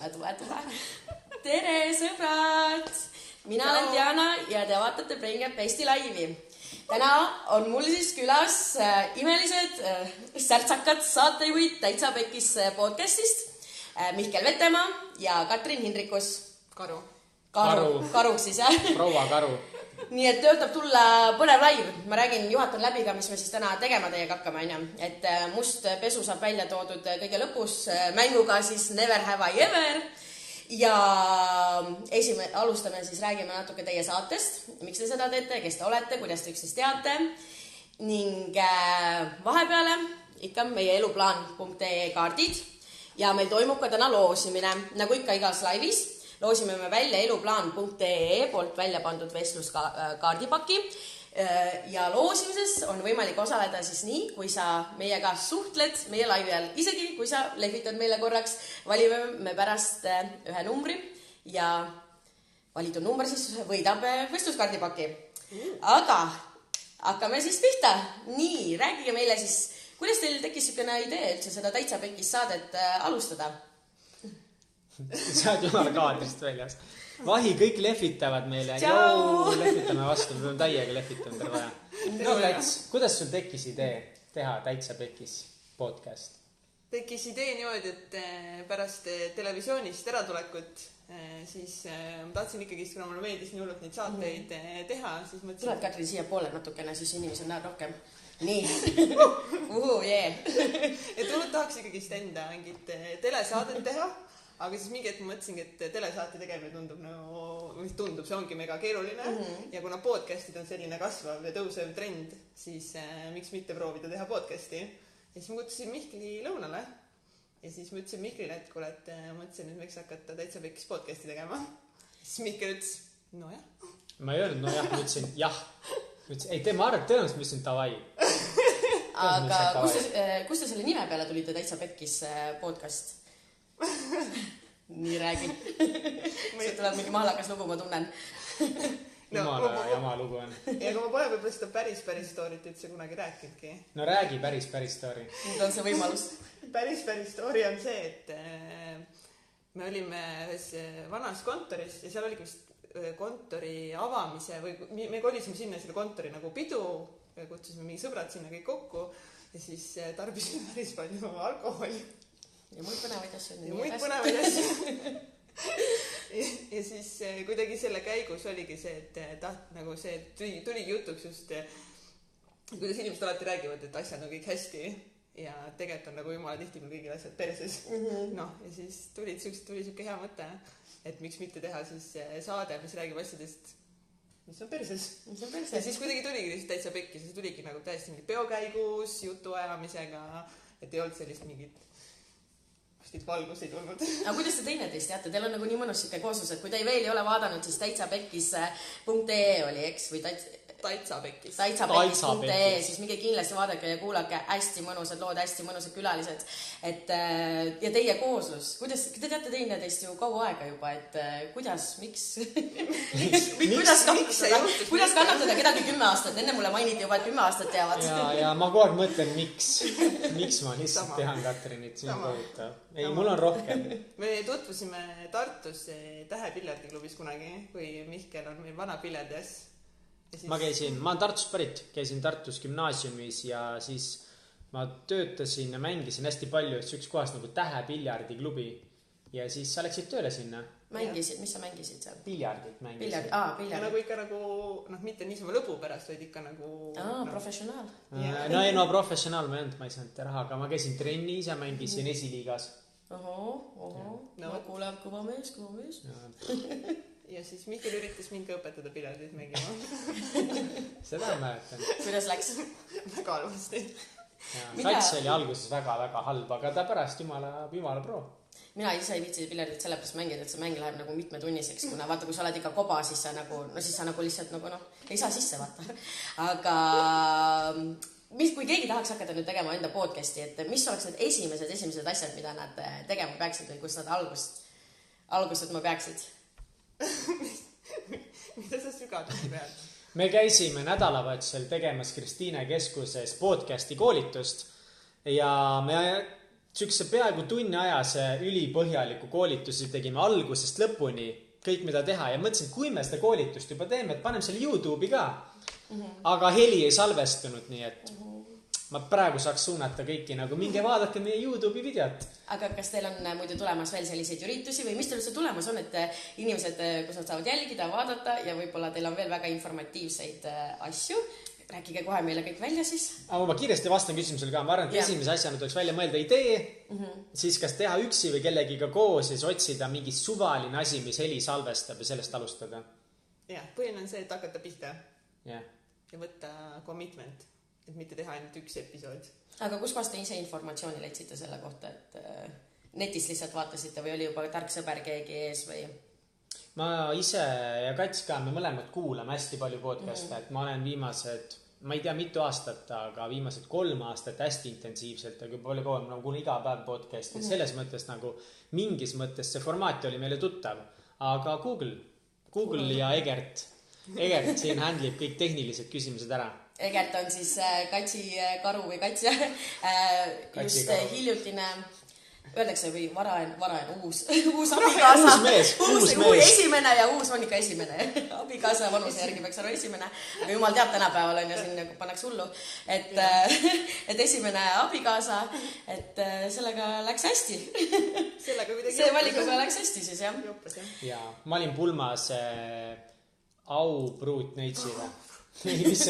Tule. Tere sõbrad! Mina olen Diana ja te vaatate Brain Besti laivi. Täna on mul siis külas imelised särtsakad saatejuhid Täitsa Pekkis podcastist. Mihkel Vetemaa ja Katrin Hindrikus. Karuks siis, jah? Proua Karu. Nii et töötab tulla põnev laiv. Ma juhatan läbi ka, mis me siis täna tegema teiega hakkame. Et must pesu saab välja toodud kõige lõpus mänguga siis Never Have I Ever. Ja alustame siis, räägime natuke teie saatest. Miks te seda teete, kes te olete, kuidas te üksteist teate. Ning vahepeale ikka meie eluplaan.ee kaardid. Ja meil toimub ka täna loosimine, nagu ikka igas laivis. Loosime me välja eluplaan.ee poolt välja pandud vestluskaardipaki ja loosimises on võimalik osaleda siis nii, kui sa meiega suhtled meie laivi all. Isegi kui sa lehvitad meile korraks, valime me pärast ühe numbri ja valitud number siis võidab vestluskaardipaki. Aga hakkame siis pihta. Nii, räägige meile siis, kuidas teil tekkis selline idee üldse seda Täitsa Pekkis saadet alustada? Sa oled jumala kaadrist väljas. Vahi, kõik lehvitavad meile. Lehvitame vastu, me peame täiega lehvitama terve vaja. No, kuidas sul tekkis idee teha Täitsa Pekkis podcast? Tekkis idee niimoodi, et pärast televisioonist äratulekut siis ma tahtsin ikkagi, kuna mulle meeldis nii hullult neid saateid teha, siis mõtlesin... Tuled Katrin siia poole natukene, siis inimesed näeb rohkem. Nii. Et hullult tahaks ikkagi enda mingit telesaadet teha. Aga siis mingi hetk ma mõtlesingi, et telesaate tegemine tundub, see ongi mega keeruline. Ja kuna podcastid on selline kasvav ja tõusev trend, siis miks mitte proovida teha podcasti. Ja siis ma kutsusin Mihkli lõunale. Ja siis ma ütlesin Mihklile, et kuule, et mõtlesin, et võiks hakata Täitsa Pekkis podcasti tegema. Siis Mihkel ütles, nojah. Ma ei öelnud nojah, ma ütlesin jah. Ei, teema arv tõenäoliselt, ma ütlesin tavai. Aga kus te selle nime peale tulite Täitsa Pekkis podcast? Nii räägi. See tuleb mingi mahlakas lugu, ma tunnen. Jumala jama lugu on. Ja kui ma pole võib-olla seda päris stoorit üldse kunagi rääkinudki. No räägi päris story. Nüüd on see võimalus. Päris story on see, et me olime vanas kontoris ja seal oligi vist kontori avamise või me kolisime sinna selle kontori nagu pidu ja kutsusime mingi sõbrad sinna kõik kokku ja siis tarbisime päris palju alkoholi. Ja muid põnevaid asju. Ja muid põnevaid asju. Ja siis kuidagi selle käigus oligi see, et nagu see tuligi jutuks just, kuidas inimesed alati räägivad, et asjad on kõik hästi ja tegelikult on nagu jumala tihti meil kõigil asjad perses. No, ja siis tuli siuke hea mõte, et miks mitte teha siis saade, mis räägib asjadest, mis on perses. Ja siis kuidagi tuligi Täitsa Pekkis, see tuligi nagu täiesti mingi peokäigus, jutuajamisega, et ei olnud sellist mingit valgus ei tulnud. Aga kuidas te teineteist teate? Teil on nagu nii mõnus siuke kooslus, et kui te veel ei ole vaadanud, siis täitsapekkis.ee oli, eks? Või Täitsapekkis.ee, siis minge kindlasti vaadake ja kuulake hästi mõnusad lood, hästi mõnusad külalised. Ja teie kooslus, kuidas, te teate teineteist ju kaua aega juba, et kuidas, miks? Kuidas kannatada kedagi 10 aastat? Enne mulle mainiti juba, et 10 aastat teavad. Ja ma kogu aeg mõtlen, miks ma lihtsalt tehan Katrinit, siin kohutav. Ei, mul on rohkem. Me tutvusime Tartus Tähe piljardiklubis kunagi, kui Mihkel on meil vana piljardias. Ma olen Tartust pärit, käisin Tartus gümnaasiumis ja siis ma töötasin ja mängisin hästi palju üks kohas nagu Tähe piljardiklubi ja siis sa läksid tööle sinna. Mängisid, mis sa mängisid seal? Piljardit mängisin. Ja nagu ikka nagu, mitte niisama lõbu pärast, vaid ikka nagu... Professionaal. No professionaal ma ei olnud, ma ei saanud raha, aga ma käisin trennis ja mängisin esiliigas. Kuule, kõva mees. Ja siis Mihkel üritas mind ka õpetada piljardit mängima. Seda mäletan. Kuidas läks? Väga halvasti. Sats oli alguses väga halb, aga ta pärast jumala pro. Mina ise ei viitsi piljardit sellepärast mängida, et see mäng läheb nagu mitmetunniseks, kuna vaata, kui sa oled ikka koba, siis sa nagu lihtsalt ei saa sisse vaata. Aga kui keegi tahaks hakata nüüd tegema enda podcasti, et mis oleks need esimesed asjad, mida nad tegema peaksid või kus nad algust ma peaksid? Mida sa sügavalt pead? Me käisime nädalavahetusel tegemas Kristiine keskuses podcasti koolitust ja me Siukse peaaegu tunniajase ülipõhjaliku koolitusi tegime algusest lõpuni, kõik mida teha ja mõtlesin, et kui me seda koolitust juba teeme, et paneme selle YouTube'i ka. Aga heli ei salvestunud, nii et ma praegu saaks suunata kõiki nagu minge vaadake meie YouTube'i videot. Aga kas teil on muidu tulemas veel selliseid üritusi või mis teil üldse tulemas on, et inimesed, kus nad saavad jälgida, vaadata ja võib-olla teil on veel väga informatiivseid asju? Rääkige kohe meile kõik välja siis. Aga ma kiiresti vastan küsimusele ka. Ma arvan, et esimese asjana tuleks välja mõelda idee, siis kas teha üksi või kellegiga koos ja siis otsida mingi suvaline asi, mis heli salvestab ja sellest alustada. Jah, põhiline on see, et hakata pihta Ja võtta commitment, et mitte teha ainult üks episood. Aga kus kohast te ise informatsiooni leidsite selle kohta, et netis lihtsalt vaatasite või oli juba tark sõber keegi ees või? Ma ise ja Kats ka, me mõlemad kuulame hästi palju podcast'e, et ma olen viimased, ma ei tea mitu aastat, aga viimased 3 aastat hästi intensiivselt, aga palju kauem, ma kuulen iga päev podcast'i, selles mõttes nagu mingis mõttes see formaat oli meile tuttav, aga Google ja Egert siin handlib kõik tehnilised küsimused ära. Egert on siis Katsi karu või Kats just hiljutine, öeldakse või varaen uus abikaasa. Uus esimene ja uus on ikka esimene. Abikaasa vanuse järgi peaks olla esimene. Aga jumal teab tänapäeval on ja siin nagu pannaks hullu. Et esimene abikaasa, et sellega läks hästi. See valikuga läks hästi siis, jah. Ja ma olin pulmas aupruutneitsile. Mis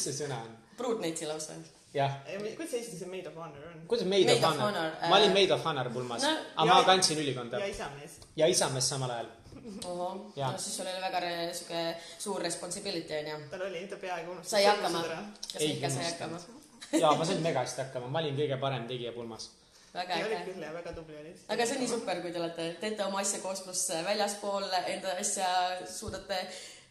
see sõna on? Pruutneitsi lausa. Jah. Kuidas Eestis see Maid of Honor on? Kuidas Maid of Honor? Ma olin Maid of Honor pulmas. Aga ma kandsin ülikonda. Ja isamees samal ajal. Oho, no siis sul oli väga suur responsibility on ja. Tal oli, ta peaaegu unustas. Sai hakkama. Kas ikka sai hakkama? Jaa, ma sain mega hästi hakkama. Ma olin kõige parem tegija pulmas. Väga äge. Küll ja väga tubli olid. Aga see on nii super, kui te teete oma asja koos pluss väljaspool enda asja suudate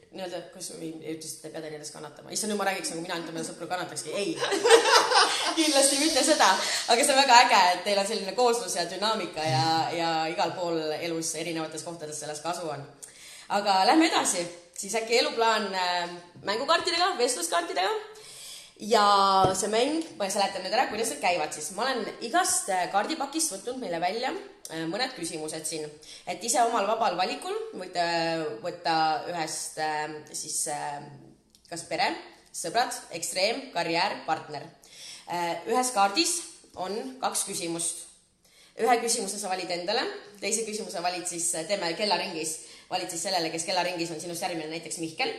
nii-öelda, kus ütlesite, te peate nendest kannatama. Issa, nüüd ma räägiks, nagu mina ainult oma sõpru kannatakski. Ei, kindlasti mitte seda. Aga see on väga äge, et teil on selline kooslus ja dünaamika ja igal pool elus erinevates kohtades sellest kasu on. Aga lähme edasi. Siis äkki eluplaan mängukaartidega, vestluskaartidega. Ja see mäng, ma seletan nüüd ära, kuidas need käivad siis. Ma olen igast kaardipakist võtnud meile välja mõned küsimused siin. Et ise omal vabal valikul võite võtta ühest siis kas pere, sõbrad, ekstreem, karjäär, partner. Ühes kaardis on 2 küsimust. Ühe küsimuse sa valid endale, teise küsimuse valid siis, teeme kellaringis, valid siis sellele, kes kellaringis on sinust järgmine, näiteks Mihkel.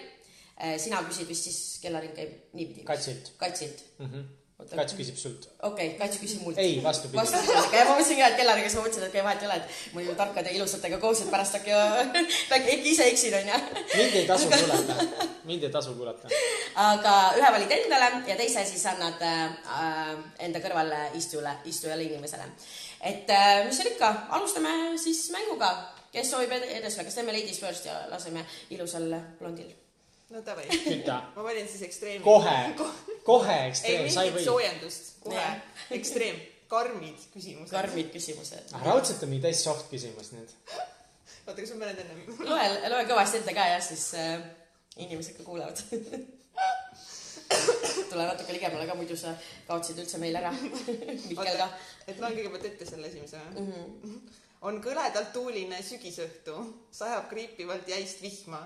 Sina küsid vist siis kellaring käib niipidi. Katsilt. Kats küsib sult. Okei, Kats küsib mult. Ei, vastupidi. Ma mõtlesin ka, et kellaringas ma mõtlesin, et käi vahet ei ole, et mul ju tarkade ilusatega koos, et pärast äkki ise eksin on ja. Mind ei tasu kuulata. Aga ühe valid endale ja teise siis annad enda kõrval istujale inimesele. Et mis on ikka, alustame siis mänguga. Kes soovib edesle, kas teeme ladies first ja laseme ilusal blondil? No tavai. Küta. Ma valin siis ekstreemi. Kohe ekstreem. Ei, mingit soojendust. Kohe. Ekstreem. Karmid küsimused. Raudselt on mingi täis soft küsimus nüüd. Oota, kas ma mõned enne? Loe kõvasti ette ka ja siis inimesed ka kuulevad. Tule natuke ligemale ka, muidu sa kaotsid üldse meil ära. Mikkel ka. Et loen kõigepealt ette selle esimese. On kõledalt tuuline sügisõhtu. Sajab kriipivalt jäist vihma.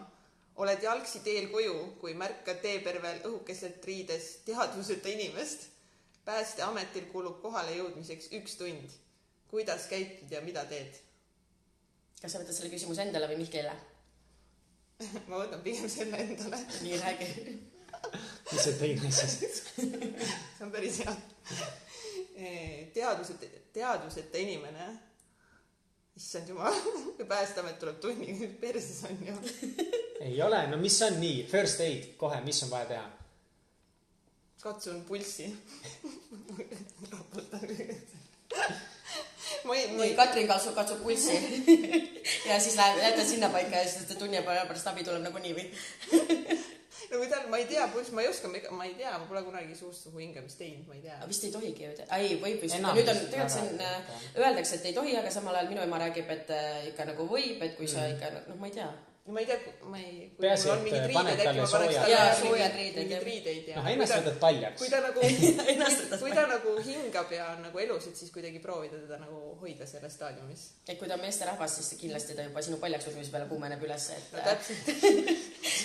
Oled jalgsi teel koju, kui märkad teepervel õhukeselt riides teadvuseta inimest. Päästeametil kulub kohale jõudmiseks 1 tund. Kuidas käitud ja mida teed? Kas sa võtad selle küsimuse endale või Mihkelile? Ma võtan pigem selle endale. Nii räägi. Mis see teine siis? See on päris hea. Teadvuseta inimene. Issand jumal, kui päästeamet tuleb tunni perses on ju. Ei ole, no mis on nii? First aid, kohe, mis on vaja teha? Katsun pulssi. Katrin katsub pulssi. Ja siis lähete sinna paika ja siis tunni pärast abi tuleb nagu nii või? No kui tal, ma ei tea, ma ei oska, ma ei tea, ma pole kunagi suust hingamist teinud, ma ei tea. Vist ei tohigi ju. Ei, võib vist. Nüüd on, tegelikult siin öeldakse, et ei tohi, aga samal ajal minu ema räägib, et ikka nagu võib, et kui sa ikka, ma ei tea. ma ei tea, kui Peaasi, mul on et mingid paned riided, äkki talle ma paneks soojad- Jaa, talle soojad mingid riideid ja ennast võtad paljaks. kui ta nagu Ennast nagu hingab ja on nagu elus, et siis kuidagi proovida teda nagu hoida selles staadiumis. et kui ta on meesterahvas, siis kindlasti ta juba sinu paljaks võtmise peale kuumeneb üles, et No täpselt.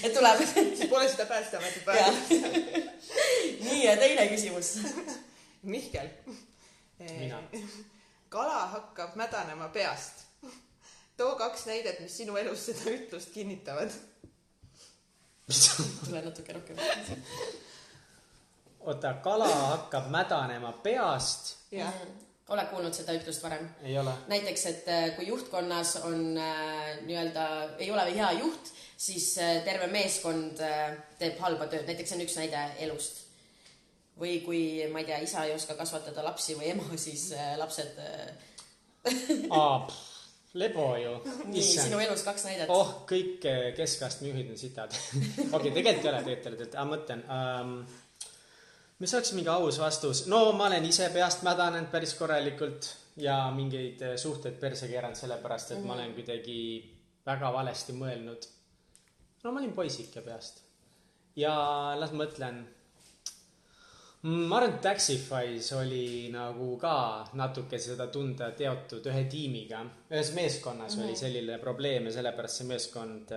et tuleb. Siis pole seda Päästeameti päeva. Nii, ja teine küsimus. Mihkel. Mina. Kala hakkab mädanema peast. Too 2 näidet, mis sinu elus seda ütlust kinnitavad. Tule natuke rohkem. Oota, kala hakkab mädanema peast. Ja. Oled kuulnud seda ütlust varem? Ei ole. Näiteks, et kui juhtkonnas on nii-öelda, ei ole hea juht, siis terve meeskond teeb halba tööd. Näiteks on üks näide elust. Või kui, ma ei tea, isa ei oska kasvatada lapsi või ema, siis lapsed... Lebo ju. Nii, sinu elus 2 näidet. Kõik keskastme juhid on sitad. Okei, tegelikult ei ole. Aga mõtlen, mis oleks mingi aus vastus? No ma olen ise peast mädanenud päris korralikult ja mingeid suhteid perse keeranud sellepärast, et ma olen kuidagi väga valesti mõelnud. No ma olin poisike peast. Ja las mõtlen... Ma arvan, et Taxify's oli nagu ka natuke seda tunda teotud ühe tiimiga. Ühes meeskonnas oli selline probleem ja sellepärast see meeskond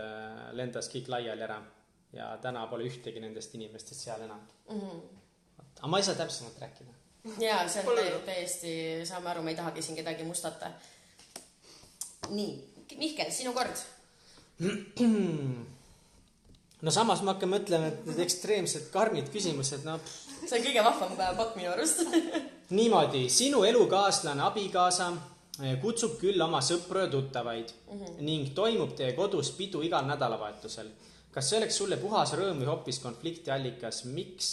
lendas kõik laiali ära. Ja täna pole ühtegi nendest inimestest seal enam. Aga ma ei saa täpsemalt rääkida. Jaa, see on täiesti, saame aru, ma ei tahagi siin kedagi mustata. Nii, Mihkel, sinu kord. No samas ma hakkan mõtlema, et need ekstreemsed karmid küsimused, no... See on kõige vahvam pakk minu arust. Niimoodi, sinu elukaaslane abikaasa kutsub küll oma sõpru ja tuttavaid ning toimub teie kodus pidu igal nädalavahetusel. Kas see oleks sulle puhas rõõm või hoopis konflikti allikas? Miks?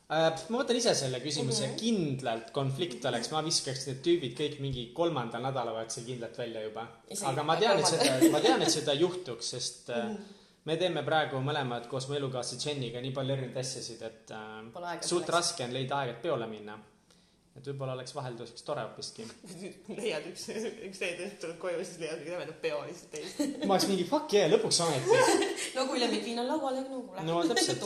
Ma võtan ise selle küsimuse. Kindlalt konflikt oleks. Ma viskaks need tüübid kõik mingi 3. nädalavahetusel kindlalt välja juba. Aga ma tean, et seda juhtuks, sest me teeme praegu mõlemad koos mu elukaassi Jenniga nii palju erinevaid asjasid, et suht raske on leida aeg, et peole minna. Et võib-olla oleks vahelduseks tore hoopiski. Leiad üks reede, tuleb koju, siis leiad mingi tämedab peo lihtsalt teist. Ma oleks mingi fuck yeah, lõpuks ometi. No kui lemmikviin on laual, no täpselt.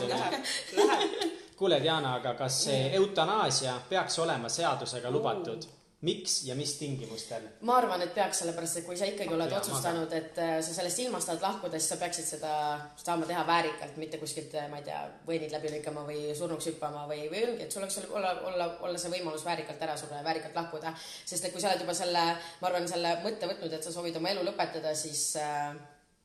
Kuule, Diana, aga kas see eutanaasia peaks olema seadusega lubatud? Miks ja mis tingimustel? Ma arvan, et peaks sellepärast, et kui sa ikkagi oled otsustanud, et sa sellest ilmast tahad lahkuda, siis sa peaksid seda saama teha väärikalt, mitte kuskilt, ma ei tea, võinid läbi lõikama või surnuks hüppama või ongi, et sul oleks olla see võimalus väärikalt ära surra ja väärikalt lahkuda. Sest et kui sa oled juba selle, ma arvan, selle mõtte võtnud, et sa soovid oma elu lõpetada, siis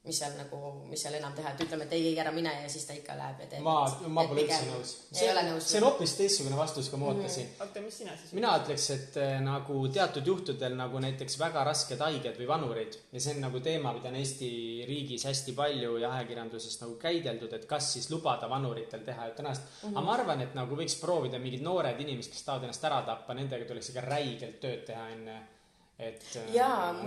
mis seal enam teha, et ütleme, et ei, ära mine ja siis ta ikka läheb ja teeb. Ma pole üldse nõus. See on hoopis teistsugune vastus, kui ma ootasin. Oota, mis sina siis? Mina ütleks, et nagu teatud juhtudel nagu näiteks väga rasked haiged või vanurid ja see on nagu teema, mida on Eesti riigis hästi palju ja ajakirjanduses nagu käideldud, et kas siis lubada vanuritel teha eutanaastiat. Aga ma arvan, et nagu võiks proovida mingid noored inimesed, kes tahavad ennast ära tappa, nendega tuleks ikka räigelt tööd teha enne. Et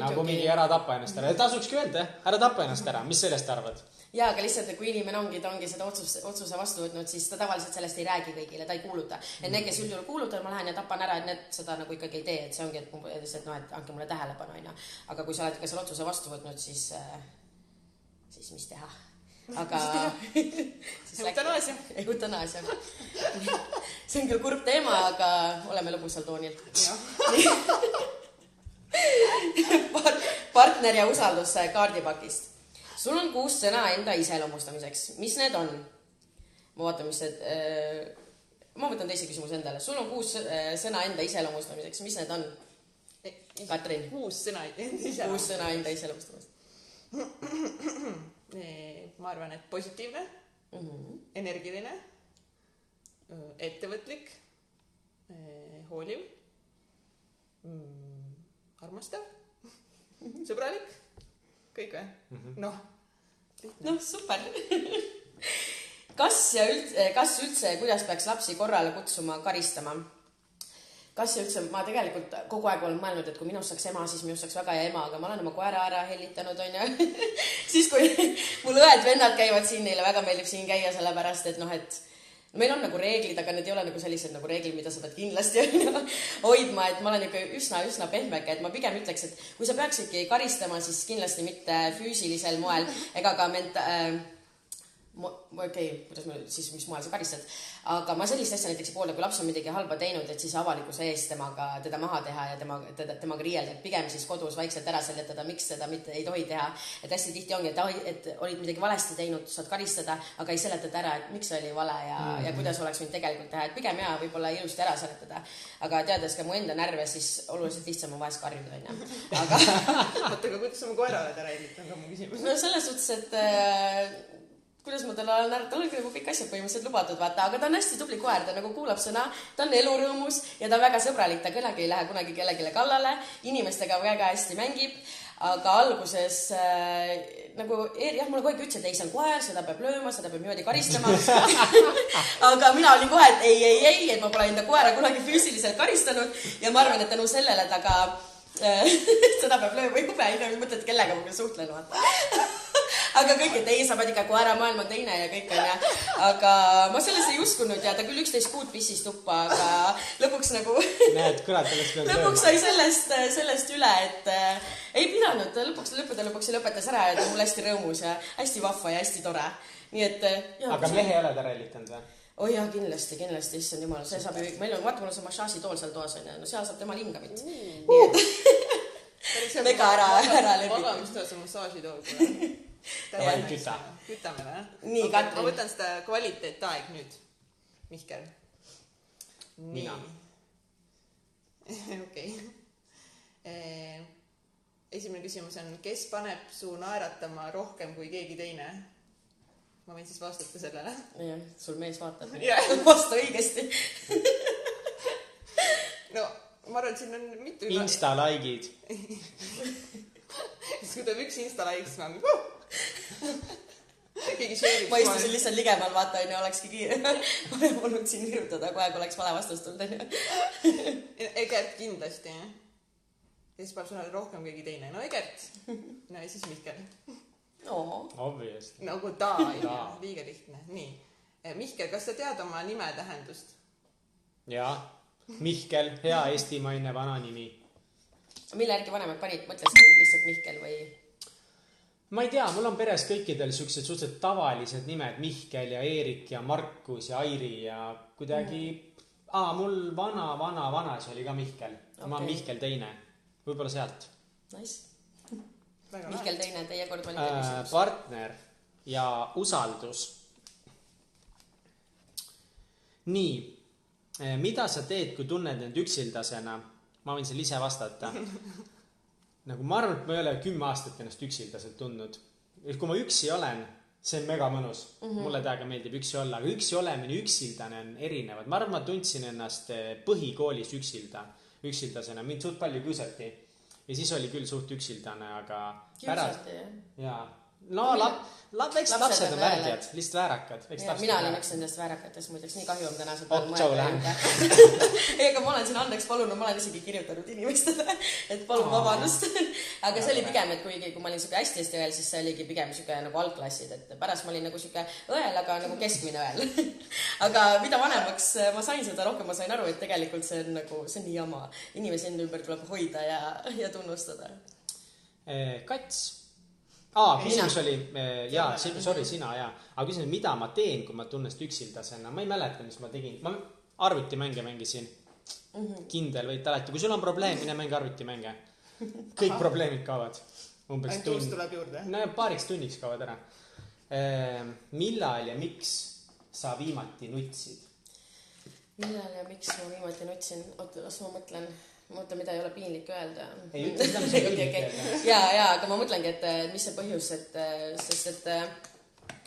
nagu mingi ära tapa ennast ära. Tasukski öelda, ära tapa ennast ära. Mis sellest arvad? Jaa, aga lihtsalt, kui inimene ta ongi seda otsuse vastu võtnud, siis ta tavaliselt sellest ei räägi kõigile, ta ei kuuluta. Et need, kes üldjuhul kuulutada, ma lähen ja tapan ära, et need seda nagu ikkagi ei tee, et see ongi, et andke mulle tähelepanu, aina. Aga kui sa oled ikka selle otsuse vastu võtnud, siis mis teha? Aga... Eutanaasia. See on küll kurb teema, aga oleme lõbusal toonil. Partner ja usaldus kaardipakist. Sul on 6 sõna enda iseloomustamiseks. Mis need on? Ma vaatan, mis need... Ma võtan teise küsimuse endale. Sul on 6 sõna enda iseloomustamiseks. Mis need on? Katrin? 6 sõna enda iseloomustamiseks. 6 sõna enda iseloomustamiseks. Ma arvan, et positiivne, energiline, ettevõtlik, hooliv, armastav, sõbralik, kõik või? Noh, super. Kas üldse, kuidas peaks lapsi korrale kutsuma, karistama? Kas üldse, ma tegelikult kogu aeg olen mõelnud, et kui minust saaks ema, siis minust saaks väga hea ema, aga ma olen oma koera ära hellitanud, on ju. Siis kui mul õed-vennad käivad siin, neile väga meeldib siin käia sellepärast, et meil on nagu reeglid, aga need ei ole nagu sellised nagu reeglid, mida sa pead kindlasti hoidma, et ma olen üsna pehmeke, et ma pigem ütleks, et kui sa peaksidki karistama, siis kindlasti mitte füüsilisel moel ega ka kuidas ma siis, mis moel sa karistad, aga ma sellist asja näiteks ei poolda, kui laps on midagi halba teinud, et siis avalikkuse ees teda maha teha ja temaga riielda, et pigem siis kodus vaikselt ära seletada, miks seda mitte ei tohi teha, et hästi tihti ongi, et olid midagi valesti teinud, saad karistada, aga ei seletata ära, et miks oli vale ja kuidas oleks võinud tegelikult teha, et pigem jaa, võib-olla ilusti ära seletada, aga teades ka mu enda närve, siis oluliselt lihtsam on vahest karjuda, aga oota, aga kuidas sa mu koera oled ära helitanud, on ka mu küsimus. No selles suhtes, et kuidas ma tal olen nagu kõik asjad põhimõtteliselt lubatud, vaata, aga ta on hästi tubli koer, ta nagu kuulab sõna, ta on elurõõmus ja ta on väga sõbralik, ta kunagi ei lähe kunagi kellelegi kallale, inimestega väga hästi mängib, aga alguses nagu jah, mulle kogu aeg ütles, et ei, see on koer, seda peab lööma, seda peab niimoodi karistama aga mina olin kohe, et ei, et ma pole enda koera kunagi füüsiliselt karistanud ja ma arvan, et tänu sellele ta ka seda peab lööma jube, ei mõtle, et kellega ma küll suhtlen, vaata aga kõik, et ei, sa pead ikka koera, maailm on teine ja kõik on ja, aga ma sellesse ei uskunud ja ta küll 11 kuud pissis tuppa, aga lõpuks nagu näed, kurat, lõpuks sai sellest üle, et ei pidanud, lõpuks see lõpetas ära ja ta on mul hästi rõõmus ja hästi vahva ja hästi tore, nii et ja, aga mehe ei ole ta rallitanud või? Oh jah, kindlasti, issand jumal, see saab ju, meil on, vaata, mul on see massaažitool seal toas on ja no seal saab tema lingamit, nii et mega ära läbi magamistoas on massaažitool kütame, nii, okay, Katrin. Ma võtan seda kvaliteetaeg nüüd, Mihkel. Mina. Okei. Esimene küsimus on, kes paneb su naeratama rohkem kui keegi teine? Ma võin siis vastata sellele. Jah, sul mees vaatab. Vasta õigesti. No, ma arvan, et siin on mitu... Insta-likeid. Siis kui tuleb üks Insta-like, siis ma olen... Ma istusin lihtsalt ligemal, vaata, on ju, olekski kiire. Ma olen olnud siin virutada, kohe kui oleks vale vastust tulnud, on ju. Egert kindlasti, jah. Ja siis paneb sõnale rohkem keegi teine. No Egert. No ja siis Mihkel. No. Obviously. Nagu ta, liiga lihtne. Nii. Mihkel, kas sa tead oma nime tähendust? Jaa. Mihkel, hea eestimaine vana nimi. Mille järgi vanemad panid? Mõtlesid lihtsalt Mihkel või... Ma ei tea, mul on peres kõikidel siuksed suhteliselt tavalised nimed, Mihkel ja Eerik ja Markus ja Airi ja kuidagi... mul vanas oli ka Mihkel. Okay. Ma olen Mihkel teine. Võib-olla sealt. Nice. Mihkel teine, teie kord valite küsimus. Partner ja usaldus. Nii, mida sa teed, kui tunned end üksildasena? Ma võin selle ise vastata. Nagu ma arvan, et ma ei ole 10 aastat ennast üksildaselt tundnud. Kui ma üksi olen, see on mega mõnus. Mulle täiega meeldib üksi olla, aga üksi olemine üksildane on erinevad. Ma arvan, ma tundsin ennast põhikoolis üksildasena. Mind suht palju kiusati. Ja siis oli küll suht üksildane, aga kiusati, jah? No, eks lapsed on väärjad, lihtsalt väärakad. Mina olin üks nendest väärakatest, muideks nii kahju on tänasel päeval mõelda. Ega ma olen siin andeks palunud, ma olen isegi kirjutanud inimestele, et palun vabandust. Aga see oli pigem, et kui ma olin hästi õel, siis see oligi pigem nagu algklassid, et pärast ma olin nagu õel, aga nagu keskmine õel. Aga mida vanemaks ma sain seda rohkem, ma sain aru, et tegelikult see on nii jama. Inimesi enda ümber tuleb hoida ja tunnustada. Kats. Küsimus oli, sina, aga küsimus, mida ma teen, kui ma tunnest üksildasena? Ma ei mäleta, mis ma tegin. Ma arvutimänge mängisin. Kindel võid alati. Kui sul on probleem, mine mängi arvutimänge. Kõik probleemid kaovad. Ainult uus tuleb juurde? No, paariks tunniks kaovad ära. Millal ja miks sa viimati nutsid? Millal ja miks ma viimati nutsin? Oota, kas ma mõtlen... Mõtle, mida ei ole piinlik öelda. Ei ütle, mida mis on piinlik öelda. Ja, aga ma mõtlengi, et mis see põhjus, sest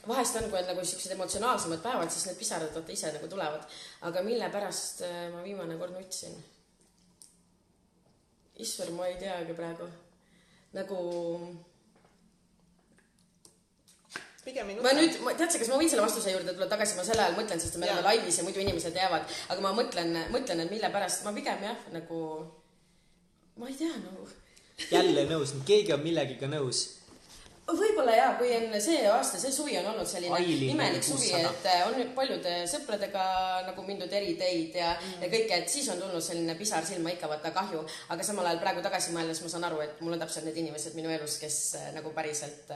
vahest on, kui on nagu sellised emotsionaalsemad päevad, siis need pisarad ise nagu tulevad. Aga mille pärast ma viimane kord nutsin? Isver, ma ei teagi praegu. Nagu... Teadse, kas ma võin selle vastuse juurde tulla tagasi, ma selle ajal mõtlen, sest me oleme laivis ja muidu inimesed teavad, aga ma mõtlen, et mille pärast, ma pigem jah, nagu, ma ei tea, nagu. Jälle nõus, keegi on millegiga nõus. võib-olla jaa, kui on see aasta, see suvi on olnud selline Ailin imelik suvi, 600. et on paljude sõpradega nagu mindud eri teid ja kõike, et siis on tulnud selline pisar silma ikka vaata kahju, aga samal ajal praegu tagasi mõeldes ma saan aru, et mul on täpselt need inimesed minu elus, kes nagu päriselt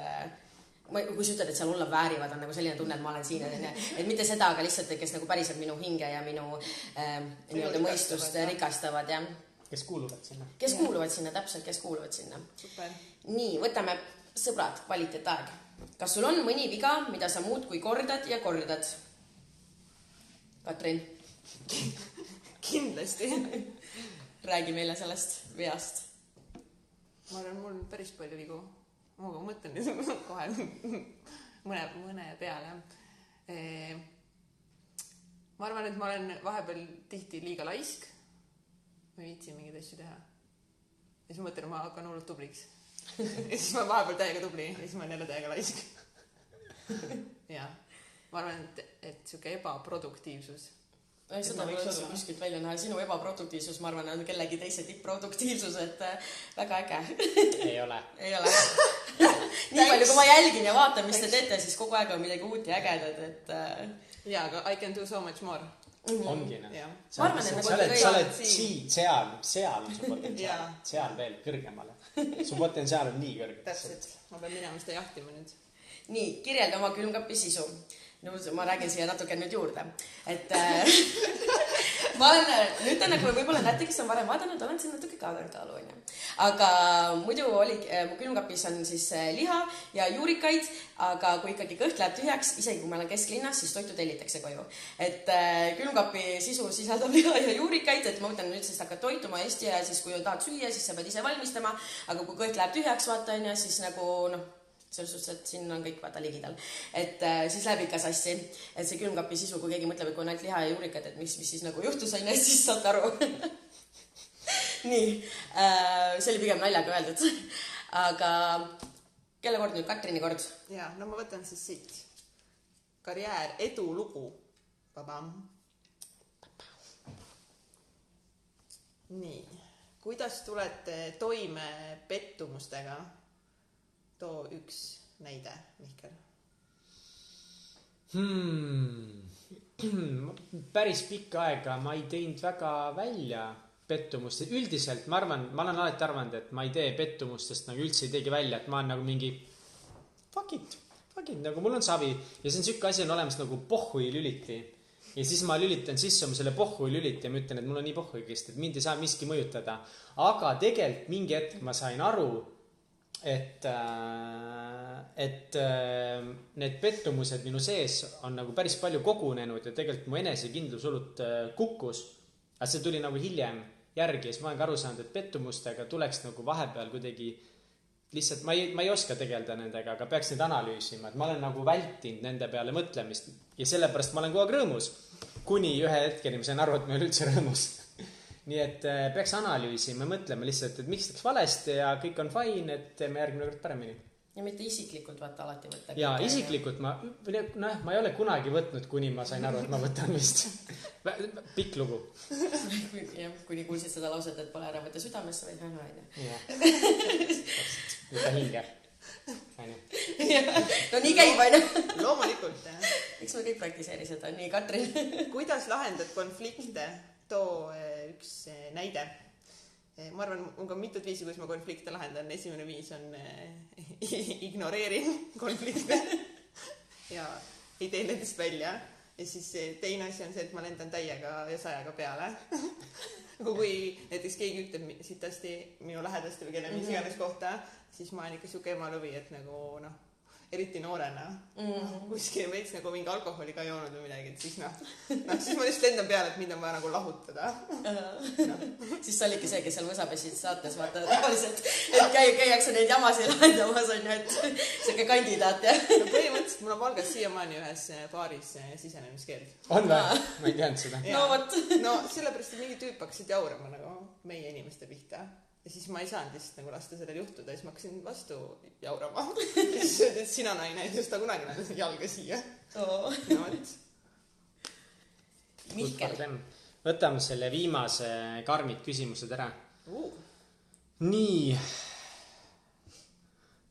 kui sa ütled, et seal olla väärivad, on nagu selline tunne, et ma olen siin, et mitte seda, aga lihtsalt, kes nagu päriselt minu hinge ja minu nii-öelda mõistust rikastavad ja kes kuuluvad sinna. Kes kuuluvad sinna, täpselt, kes kuuluvad sinna. Super. Nii, võtame sõbrad, kvaliteetaeg. Kas sul on mõni viga, mida sa muud kui kordad ja kordad? Katrin? Kindlasti. Räägi meile sellest veast. Ma arvan, mul on päris palju vigu. Ma mõtlen kohe mõne peale. Ma arvan, et ma olen vahepeal tihti liiga laisk. Ma ei viitsi mingeid asju teha. Ja siis ma mõtlen, ma hakkan hullult tubliks. Ja siis ma olen vahepeal täiega tubli ja siis ma olen jälle täiega laisk. Ja ma arvan, et siuke ebaproduktiivsus. Seda võiks olla kuskilt välja näha. Sinu ebaproduktiivsus, ma arvan, on kellegi teise tipproduktiivsus, et väga äge. Ei ole. Ei ole. Nii palju, kui ma jälgin ja vaatan, mis te teete, siis kogu aeg on midagi uut ja ägedat, et jaa, aga I can do so much more. Ongi, Ma arvan, et sa oled seal on su potentsiaal, seal veel kõrgemale. Su potentsiaal on nii kõrge. Täpselt, ma pean minema seda jahtima nüüd. Nii, kirjelda oma külmkapi sisu. Ma räägin siia natuke nüüd juurde, et ma olen, nüüd on nagu võib-olla näete, kes on varem vaadanud, olen siin natuke kaaderdaalu, aga muidu oli, mu külmkapis on siis liha ja juurikaid, aga kui ikkagi kõht läheb tühjaks, isegi kui ma olen kesklinnas, siis toitu tellitakse koju. Et külmkapi sisu sisaldab liha ja juurikaid, et ma mõtlen nüüd siis hakkad toituma hästi ja siis kui tahad süüa, siis sa pead ise valmistama, aga kui kõht läheb tühjaks, vaata on ja siis nagu selles suhtes, et siin on kõik vaata ligidal. Et siis läheb ikka sassi. Et see külmkapi sisu, kui keegi mõtleb, et kui on ainult liha ja juurikad, et mis siis nagu juhtus on, siis saad aru. Nii, see oli pigem naljaga öeldud. Aga kelle kord nüüd? Katrini kord? Jaa, no ma võtan siis siit. Karjäär, edu, lugu. Babam. Nii, kuidas tulete toime pettumustega? Too üks näide, Mihkel. Päris pikka aega ma ei teinud väga välja pettumust. Üldiselt ma olen alati arvanud, et ma ei tee pettumustest nagu üldse ei teegi välja, et ma olen nagu mingi fuck it, nagu mul on savi. Ja see on siuke asi on olemas nagu pohhui lüliti. Ja siis ma lülitan sisse oma selle pohhui lüliti ja ma ütlen, et mul on nii pohhuigist, et mind ei saa miski mõjutada. Aga tegelikult mingi hetk ma sain aru, et need pettumused minu sees on nagu päris palju kogunenud ja tegelikult mu enesekindlus hullult kukkus. Aga see tuli nagu hiljem järgi ja siis ma olen ka aru saanud, et pettumustega tuleks nagu vahepeal kuidagi lihtsalt, ma ei oska tegeleda nendega, aga peaks neid analüüsima, et ma olen nagu vältinud nende peale mõtlemist ja sellepärast ma olen kogu aeg rõõmus, kuni ühe hetkeni ma sain aru, et ma ei ole üldse rõõmus. Nii et peaks analüüsima ja mõtlema lihtsalt, et miks läks valesti ja kõik on fine, et teeme järgmine kord paremini. Ja mitte isiklikult vaata alati võtta. Ja isiklikult ma ei ole kunagi võtnud, kuni ma sain aru, et ma võtan vist. Pikk lugu. Kuni kuulsid seda lauset, et pole ära võtta südamesse, vaid vähne väine. Võta hinge. No nii käib aina. Loomulikult. Eks me kõik praktiseeri seda. Nii, Katrin. Kuidas lahendad konflikte? Too üks näide. Ma arvan, on ka mitut viisi, kus ma konflikte lahendan. Esimene viis on ignoreerin konflikte ja ei tee nendest välja. Ja siis teine asi on see, et ma lendan täiega ja sajaga peale. Kui näiteks keegi ütleb sitasti minu lähedaste või kelle mis iganes kohta, siis ma olen ikka siuke emalõvi, et nagu eriti noorena. Kuskil veits nagu mingi alkoholi ka joonud või midagi, et siis siis ma lihtsalt lendan peale, et mind on vaja nagu lahutada. Siis sa olidki see, kes seal Võsapesid saates vaata tavaliselt, et käiakse neid jamasid lahendamas on ju, et siuke kandidaat ja. No põhimõtteliselt mul on Valgas siiamaani ühes baaris sisenemiskeeld. On või? Ma ei teadnud seda. No võt. No sellepärast, et mingi tüüp hakkasid jaurama nagu meie inimeste pihta. Ja siis ma ei saanud lihtsalt nagu lasta sellel juhtuda ja siis ma hakkasin vastu jaurama. Ja siis öeldi, et sina naine ei tõsta kunagi näida jalga siia. No, Mihkel. Võtame selle viimase karmid küsimused ära. Nii.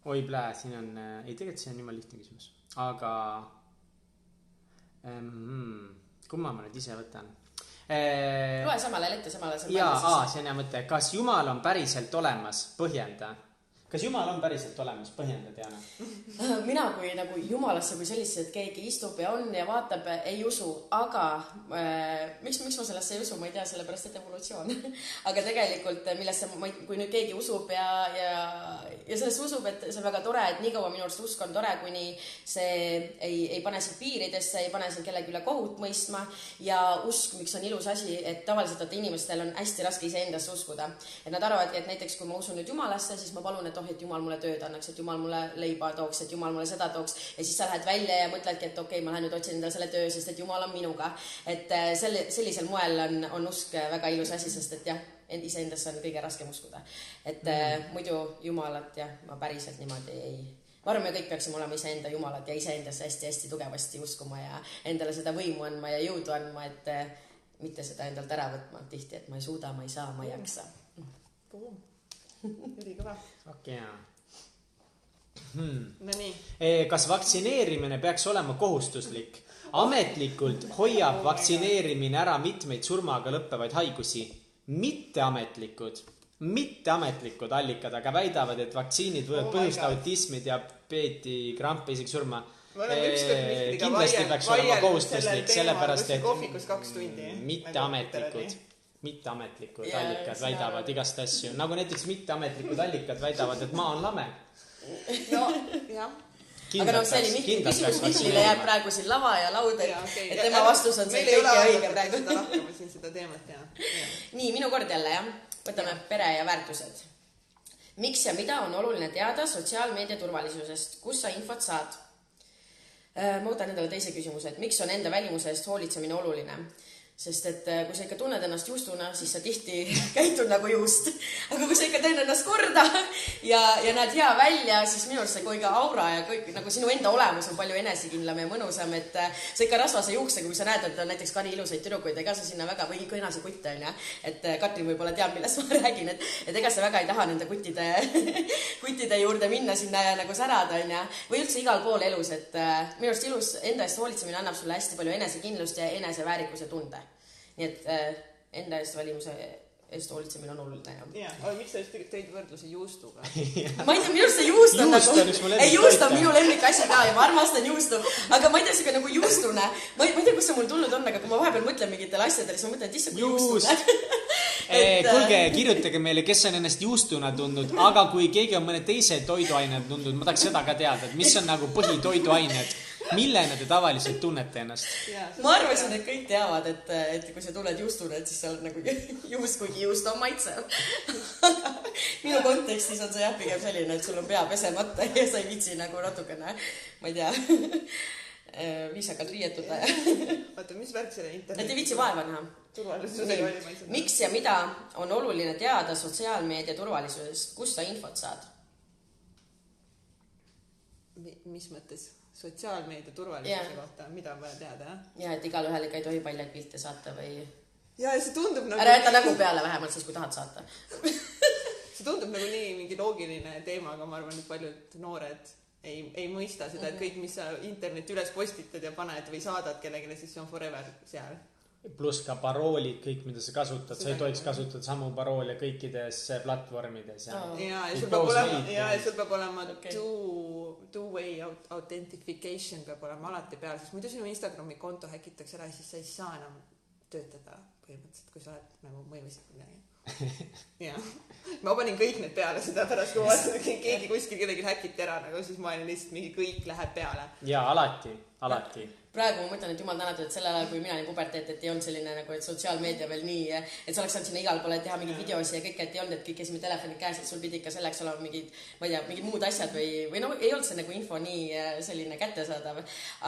oi plää, siin on, ei tegelikult see on jumala lihtne küsimus, aga kumma ma nüüd ise võtan? Loe samale ette, samale jaa, see on hea mõte. Kas Jumal on päriselt olemas? Põhjenda. Kas Jumal on päriselt olemas? Põhjenda, Diana. Mina kui nagu Jumalasse kui sellised, et keegi istub ja on ja vaatab, ei usu, aga miks ma sellesse ei usu, ma ei tea, sellepärast et evolutsioon. Aga tegelikult, millesse, kui nüüd keegi usub ja sellest usub, et see on väga tore, et nii kaua minu arust usk on tore, kuni see ei pane sind piiridesse, ei pane sind kellegi üle kohut mõistma ja usk, miks on ilus asi, et tavaliselt et inimestel on hästi raske iseendasse uskuda. Et nad arvavadki, et näiteks kui ma usun nüüd Jumalasse, siis ma palun, et et Jumal mulle tööd annaks, et Jumal mulle leiba tooks, et Jumal mulle seda tooks ja siis sa lähed välja ja mõtledki, et okei, ma lähen nüüd otsin endale selle töö, sest et Jumal on minuga. Et sellisel moel on usk väga ilus asi, sest et jah, iseendasse on kõige raskem uskuda. Et muidu Jumalat jah, ma päriselt niimoodi ei... Ma arvan, me kõik peaksime olema iseenda Jumalat ja iseendasse hästi-hästi tugevasti uskuma ja endale seda võimu andma ja jõudu andma, et mitte seda endalt ära võtma tihti, et ma ei suuda, ma ei saa, ma ei jaksa. Ülikõva. Okei. No nii. Kas vaktsineerimine peaks olema kohustuslik? Ametlikult hoiab vaktsineerimine ära mitmeid surmaga lõppevaid haigusi. Mitteametlikud allikad, aga väidavad, et vaktsiinid võivad põhjustada autismi, diabeeti, krampi, isegi surma. Kindlasti peaks olema kohustuslik, sellepärast, et kohvikus 2 tundi. Mitteametlikud allikad väidavad igast asju. Nagu näiteks mitteametlikud allikad väidavad, et maa on lame. No, jah. Aga see oli küsimus, Miklile jääb praegu siin lava ja laud, et tema vastus on see kõik ja õige praegu. Meil ei ole hakkama siin seda teemat, jah. Nii, minu kord jälle, jah. Võtame pere ja väärtused. Miks ja mida on oluline teada sotsiaalmeedia turvalisusest? Kus sa infot saad? Ma võtan endale teise küsimuse, et miks on enda välimuse eest hoolitsemine oluline? Sest et kui sa ikka tunned ennast juustuna, siis sa tihti käitud nagu juust. Aga kui sa ikka teed ennast korda ja näed hea välja, siis minu arust see kui ka aura ja kõik, nagu sinu enda olemus on palju enesekindlam ja mõnusam, et sa ikka rasvase juuksega, kui sa näed, et on näiteks ka nii ilusaid tüdrukuid, ega sa sinna väga või kõnase kutte on, ja? Et Katrin võib-olla teab, millest ma räägin, et ega sa väga ei taha nende kuttide juurde minna sinna ja nagu särada, on, ja? Või üldse igal pool elus, et minu arust ilus enda eest hoolitsemine annab sulle hästi palju enesekindlust ja eneseväärikuse tunde. Nii et enda eest valimuse eest hoolitsemine on oluline. Aga miks sa just tõid võrdluse juustuga? Ma ei tea, minu see juust on nagu... Ei, juust on minu lemmik asi ka ja ma armastan juustu. Aga ma ei tea, see nagu juustune. Ma ei tea, kus see mul tulnud on, aga kui ma vahepeal mõtlen mingitele asjadele, siis ma mõtlen, et issand, kui juustune. Kuulge, kirjutage meile, kes on ennast juustuna tundnud, aga kui keegi on mõne teise toiduained tundnud, ma tahaks seda ka teada, et mis on nagu põhitoiduained. Millena te tavaliselt tunnete ennast? Ma arvasin, et kõik teavad, et kui sa tunned juustuna, et siis sa oled nagu juust, kuigi juust on maitse. Minu kontekstis on see jah pigem selline, et sul on pea pesemata ja sa ei viitsi nagu natukene, ma ei tea, viisakalt riietuda. Vaata, mis värk selle internet? Et ei viitsi vaeva näha. Miks ja mida on oluline teada sotsiaalmeedia turvalisusest? Kus sa infot saad? Mis mõttes? Sotsiaalmeedia turvalisuse kohta, mida on vaja teada, jah? Ja, et igal ühel ikka ei tohi paljaid pilte saata või... Ja see tundub nagu... Ära jäta nägu peale vähemalt siis, kui tahad saata. See tundub nagu nii mingi loogiline teema, aga ma arvan, et paljud noored ei mõista seda, et kõik, mis sa internet üles postitad ja paned või saadad kellegile, siis see on forever seal. Plus ka paroolid, kõik, mida sa kasutad. Sa ei tohiks kasutada samu paroole kõikides platvormides. Ja sul peab olema two-way authentication peab olema alati peal, sest muidu sinu Instagrami konto häkitakse ära, siis sa ei saa enam töötada põhimõtteliselt, kui sa oled nagu mõjumised midagi. Ja. Ma panin kõik need peale seda pärast, kui ma keegi kuskil kellegi häkiti ära, nagu siis ma olin lihtsalt mingi kõik läheb peale. Ja alati. Praegu ma mõtlen, et jumal tänatud, et sellel ajal, kui mina olin puberteet, et ei olnud selline, nagu, et sotsiaalmeedia veel nii, et sa oleks saanud sinna igal poole teha mingeid videosi ja kõik, et ei olnud, et kõik käisime telefonid käes, et sul pidi ikka selleks olema mingid, ma ei tea, mingid muud asjad või no ei olnud see nagu info nii selline kättesaadav,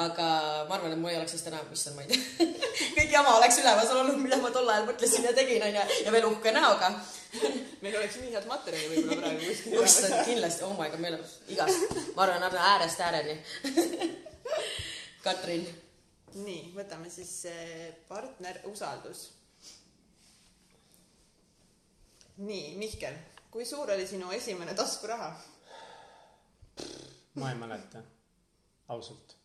aga ma arvan, et mul ei oleks siis täna, mis on, ma ei tea, kõik jama oleks ülemas olnud, mida ma tol ajal mõtlesin ja tegin, ja veel uhke näoga. Meil oleks nii head materjali võib-olla praegu kuskil. Just, kindlasti, oh my god, meil on igast, ma arvan, äärest ääreni. Katrin. Nii, võtame siis partner usaldus. Nii, Mihkel, kui suur oli sinu esimene taskuraha? ma ei mäleta, ausalt.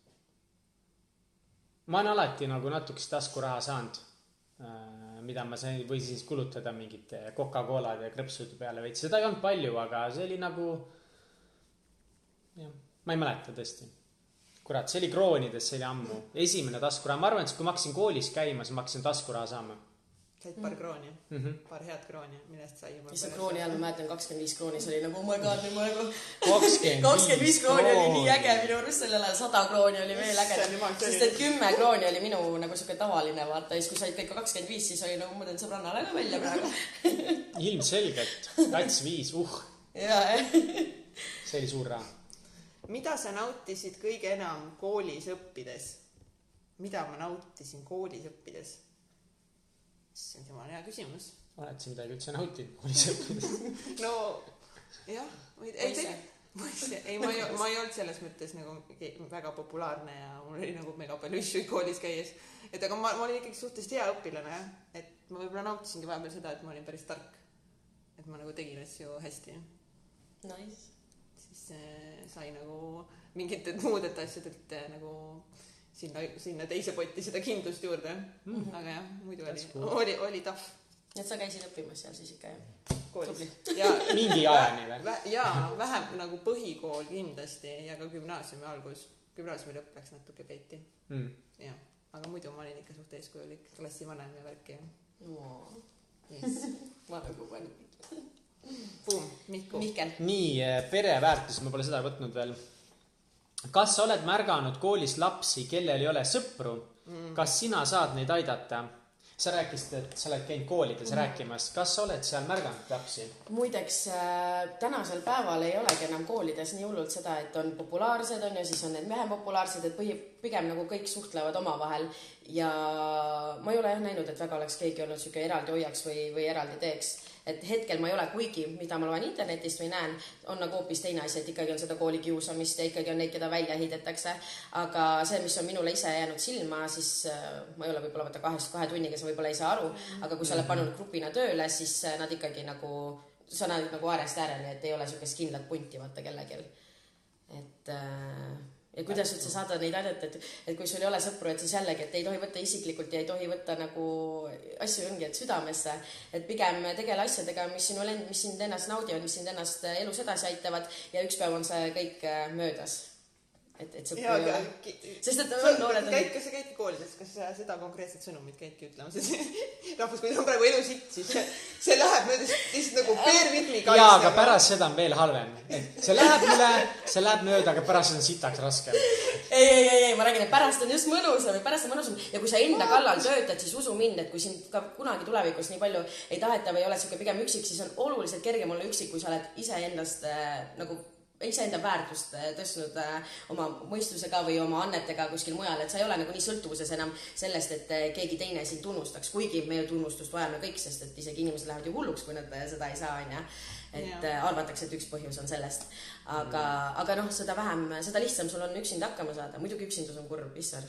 Ma olen alati nagu natukest taskuraha saanud, mida ma sain, või siis kulutada mingite Coca-Colade ja krõpsude peale veits. Seda ei olnud palju, aga see oli nagu, jah, ma ei mäleta tõesti. Kurat, see oli kroonides, see oli ammu. Esimene taskuraha. Ma arvan, et kui ma hakkasin koolis käima, siis ma hakkasin taskuraha saama. Said paar krooni, paar head krooni, millest sai juba. Issa krooni all ma mäletan 25 krooni, see oli nagu, oh my god, nüüd ma nagu 25 krooni oli nii äge, minu arust sellel ajal 100 krooni oli veel äge. Sest et 10 krooni oli minu nagu siuke tavaline, vaata, siis kui said kõik 25, siis oli nagu, ma teen sõbrannale ka välja praegu. Ilmselgelt, Lats 5, See oli suur raha. Mida sa nautisid kõige enam koolis õppides? Mida ma nautisin koolis õppides? See on tema hea küsimus. Oled sa midagi üldse nautinud koolis õppides? No, jah. Ma ei olnud selles mõttes nagu väga populaarne ja mul oli nagu mega palju issuid koolis käies. Et aga ma olin ikkagi suhteliselt hea õpilane, et ma võib-olla nautisingi vahepeal seda, et ma olin päris tark. Et ma nagu tegin asju hästi. Nice. Siis sai nagu mingid muud asjadelt nagu sinna teise potti seda kindlust juurde. Aga jah, muidu oli tough. Et sa käisid õppimas seal siis ikka, jah? Koolis. Mingi ajani või? Jaa, vähem nagu põhikool kindlasti ja ka gümnaasiumi algus. Gümnaasiumi lõpp läks natuke peeti. Jah, aga muidu ma olin ikka suht eeskujulik klassi vanem ja värki. Yes. Vanem kui palju. Boom, Mihkel. Nii, pereväärtus, ma pole seda võtnud veel. Kas sa oled märganud koolis lapsi, kellel ei ole sõpru? Kas sina saad neid aidata? Sa rääkisid, et sa oled käinud koolides rääkimas. Kas sa oled seal märganud lapsi? Muideks, tänasel päeval ei olegi enam koolides nii hullult seda, et on populaarsed on ja siis on need vähem populaarsed, et pigem nagu kõik suhtlevad oma vahel ja ma ei ole näinud, et väga oleks keegi olnud siuke eraldi hoiaks või eraldi teeks. Et hetkel ma ei ole, kuigi mida ma loen internetist või näen, on nagu hoopis teine asi, et ikkagi on seda kooli kiusamist ja ikkagi on neid, keda välja heidetakse. Aga see, mis on minule ise jäänud silma, siis ma ei ole võib-olla võtta 2 tunniga, sa võib-olla ei saa aru, aga kui sa oled pannud grupina tööle, siis nad ikkagi nagu, sa näed nagu äärest ääreni, et ei ole siukest kindlat punti vaata kellegil. Et ja kuidas üldse saada neid aidata, et kui sul ei ole sõpru, et siis jällegi, et ei tohi võtta isiklikult ja ei tohi võtta nagu asju ongi, et südamesse, et pigem tegele asjadega, mis sind ennast naudivad, mis sind ennast elus edasi aitavad ja üks päev on see kõik möödas. Et sõpru ei ole. Sest et on noored on... Kas sa käidki koolides, kas sa seda konkreetset sõnumit käidki ütlema? Rahvus, kui on praegu elu sitt, siis see läheb lihtsalt nagu peervitmi kaitsema. Jaa, aga pärast seda on veel halvem. See läheb mööda, aga pärast on sitaks raskem. Ei, ma räägin, et pärast on just mõnusam ja kui sa enda kallal töötad, siis usu mind, et kui sind ka kunagi tulevikus nii palju ei taheta või oled siuke pigem üksik, siis on oluliselt kergem olla üksik, kui sa oled iseendast nagu iseenda väärtust tõstnud oma mõistusega või oma annetega kuskil mujal, et sa ei ole nagu nii sõltuvuses enam sellest, et keegi teine sind tunnustaks, kuigi meie tunnustust vajame kõik, sest et isegi inimesed lähevad ju hulluks, kui nad seda ei saa, on ja. Et arvatakse, et üks põhjus on sellest. Aga noh, seda lihtsam sul on üksinda hakkama saada. Muidugi üksindus on kurb, issar,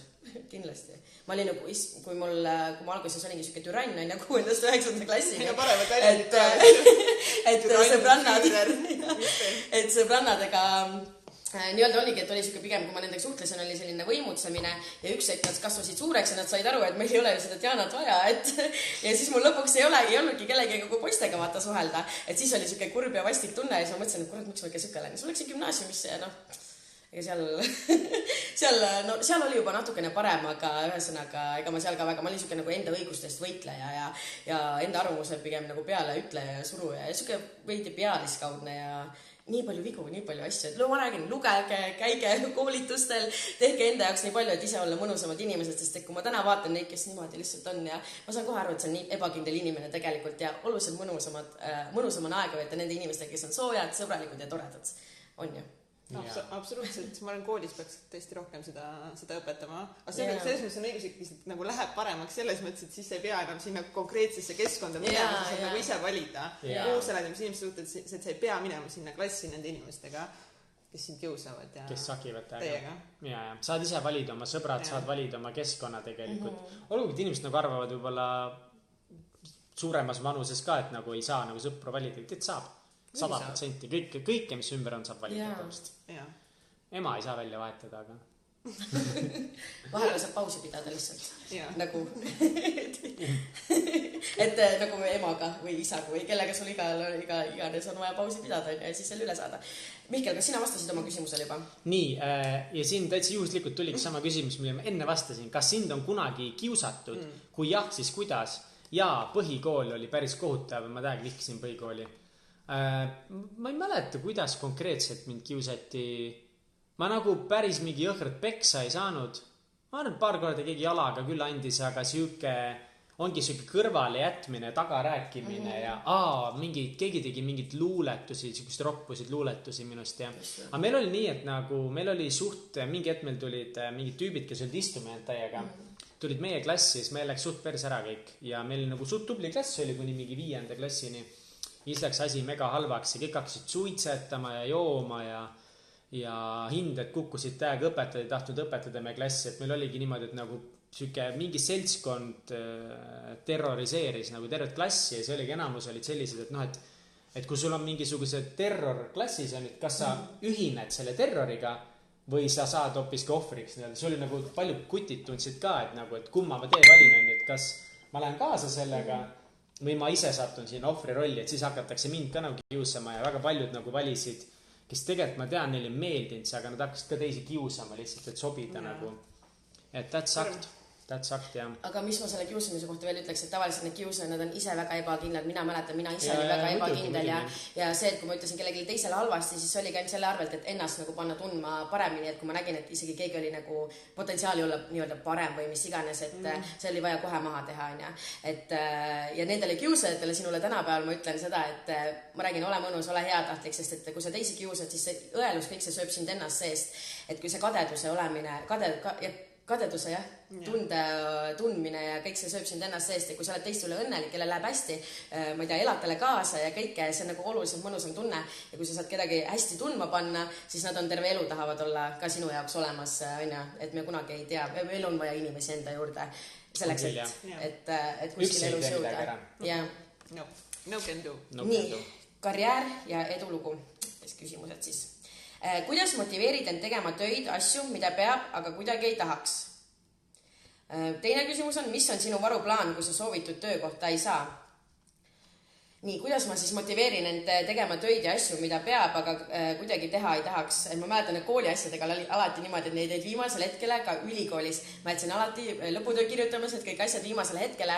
kindlasti. Ma olin nagu, kui ma alguses olingi siuke türann, on ja 6.–9. klassini. Et sõbrannadega nii-öelda oligi, et oli siuke pigem, kui ma nendega suhtlesin, oli selline võimutsemine ja üks hetk nad kasvasid suureks ja nad said aru, et meil ei ole seda Dianat vaja, ja siis mul lõpuks ei olnudki kellegi kogu poistega vaata suhelda, et siis oli siuke kurb ja vastik tunne ja siis ma mõtlesin, et kurat, miks ma ikka siuke olen. Sul läksin gümnaasiumisse ja seal oli juba natukene parem, aga ühesõnaga, ega ma seal ka väga, ma olin siuke nagu enda õigustest võitleja ja enda arvamusel pigem nagu peale ütleja ja suruja ja siuke veidi pealiskaudne ja nii palju vigu, nii palju asju, et ma räägin, lugege, käige koolitustel, tehke enda jaoks nii palju, et ise olla mõnusamad inimesed, sest et kui ma täna vaatan neid, kes niimoodi lihtsalt on ja ma saan kohe aru, et see on nii ebakindel inimene tegelikult ja oluliselt mõnusam on aega võtta nende inimestega, kes on soojad, sõbralikud ja toredad, on ju? Absoluutselt, ma olen koolis peaks tõesti rohkem seda õpetama, aga selles mõttes on õiguslik nagu läheb paremaks selles mõttes, et siis ei pea enam sinna konkreetsesse keskkonda minema, sa saad nagu ise valida kuhu sa oled, mis inimesed suhted, et sa ei pea minema sinna klassi nende inimestega, kes sind kiusavad ja kes sakivad täiega. Ja saad ise valida oma sõbrad, saad valida oma keskkonna tegelikult. Olgugi, et inimesed nagu arvavad võib-olla suuremas vanuses ka, et nagu ei saa nagu sõpru valida, et saab 100%, kõike, mis ümber on, saab valida. ema ei saa välja vahetada, aga vahepeal saab pausi pidada lihtsalt. Jaa. Nagu et nagu emaga või isaga või kellega sul iganes on vaja pausi pidada ja siis selle üle saada. Mihkel, kas sina vastasid oma küsimusele juba? Nii, ja siin täitsa juhuslikult tuligi sama küsimus, mille ma enne vastasin. Kas sind on kunagi kiusatud? Kui jah, siis kuidas? Ja põhikool oli päris kohutav, ma täiega vihkasin põhikooli. Ma ei mäleta, kuidas konkreetselt mind kiusati. Ma nagu päris mingi jõhkrad peksa ei saanud. Ma arvan, paar korda keegi jalaga küll andis, aga ongi siuke kõrvale jätmine, taga rääkimine ja keegi tegi mingid luuletusi, siukest roppusid luuletusi minust ja. Aga meil oli nii, et nagu meil oli mingi hetk meil tulid mingid tüübid, kes olid istumehed täiega, tulid meie klassi, siis meil läks suht päris ära kõik ja meil nagu suht tubli klass oli kuni mingi 5. klassini. Siis läks asi mega halvaks ja kõik hakkasid suitsetama ja jooma ja hinded kukkusid täiega, õpetajad ei tahtnud õpetada meie klassi, et meil oligi niimoodi, et nagu siuke mingi seltskond terroriseeris nagu tervet klassi ja see oligi enamus olid sellised, et kui sul on mingisuguse terror klassis on, et kas sa ühined selle terroriga või sa saad hoopiski ohvriks. See oli nagu palju kutid tundsid ka, et kumma ma tee valin, et kas ma lähen kaasa sellega või ma ise satun siin ohvri rolli, et siis hakatakse mind ka nagu kiusama ja väga paljud nagu valisid, kes tegelikult ma tean, neil ei meeldinud see, aga nad hakkasid ka teisi kiusama lihtsalt, et sobida nagu. Et that's sucked, jah. Aga mis ma selle kiusamise kohta veel ütleks, et tavaliselt need kiusajad, nad on ise väga ebakindlad. Mina mäletan, mina ise olin väga ebakindel ja see, et kui ma ütlesin kellelegi teisele halvasti, siis oli käinud selle arvelt, et ennast nagu panna tundma paremini, et kui ma nägin, et isegi keegi oli nagu potentsiaali olla nii-öelda parem või mis iganes, et see oli vaja kohe maha teha, ja nendele kiusajatele sinule tänapäeval ma ütlen seda, et ma räägin, ole mõnus, ole heatahtlik, sest et kui sa teisi kiusad, siis see õelus, kõik see sööb sind ennast seest, et kui see kadeduse olemine, kadeduse tundmine ja kõik see sööb sind ennast seest ja kui sa oled teist üle õnnelik, kelle läheb hästi, ma ei tea, elatele kaasa ja kõike, see on nagu oluliselt mõnusam tunne ja kui sa saad kedagi hästi tundma panna, siis nad on terve elu tahavad olla ka sinu jaoks olemas, et me kunagi ei tea, meil on vaja inimesi enda juurde selleks, et kuskil elus jõuda. No can do. Nii, karjäär ja edulugu. Küsimused siis. Kuidas motiveerid end tegema töid, asju, mida peab, aga kuidagi ei tahaks? Teine küsimus on, mis on sinu varuplaan, kui sa soovitud töökohta ei saa? Nii, kuidas ma siis motiveerin end tegema töid ja asju, mida peab, aga kuidagi teha ei tahaks? Ma mäletan, et kooli asjadega oli alati niimoodi, et neid viimasel hetkele ka ülikoolis. Ma jätsin alati lõputöö kirjutamas, et kõik asjad viimasel hetkele,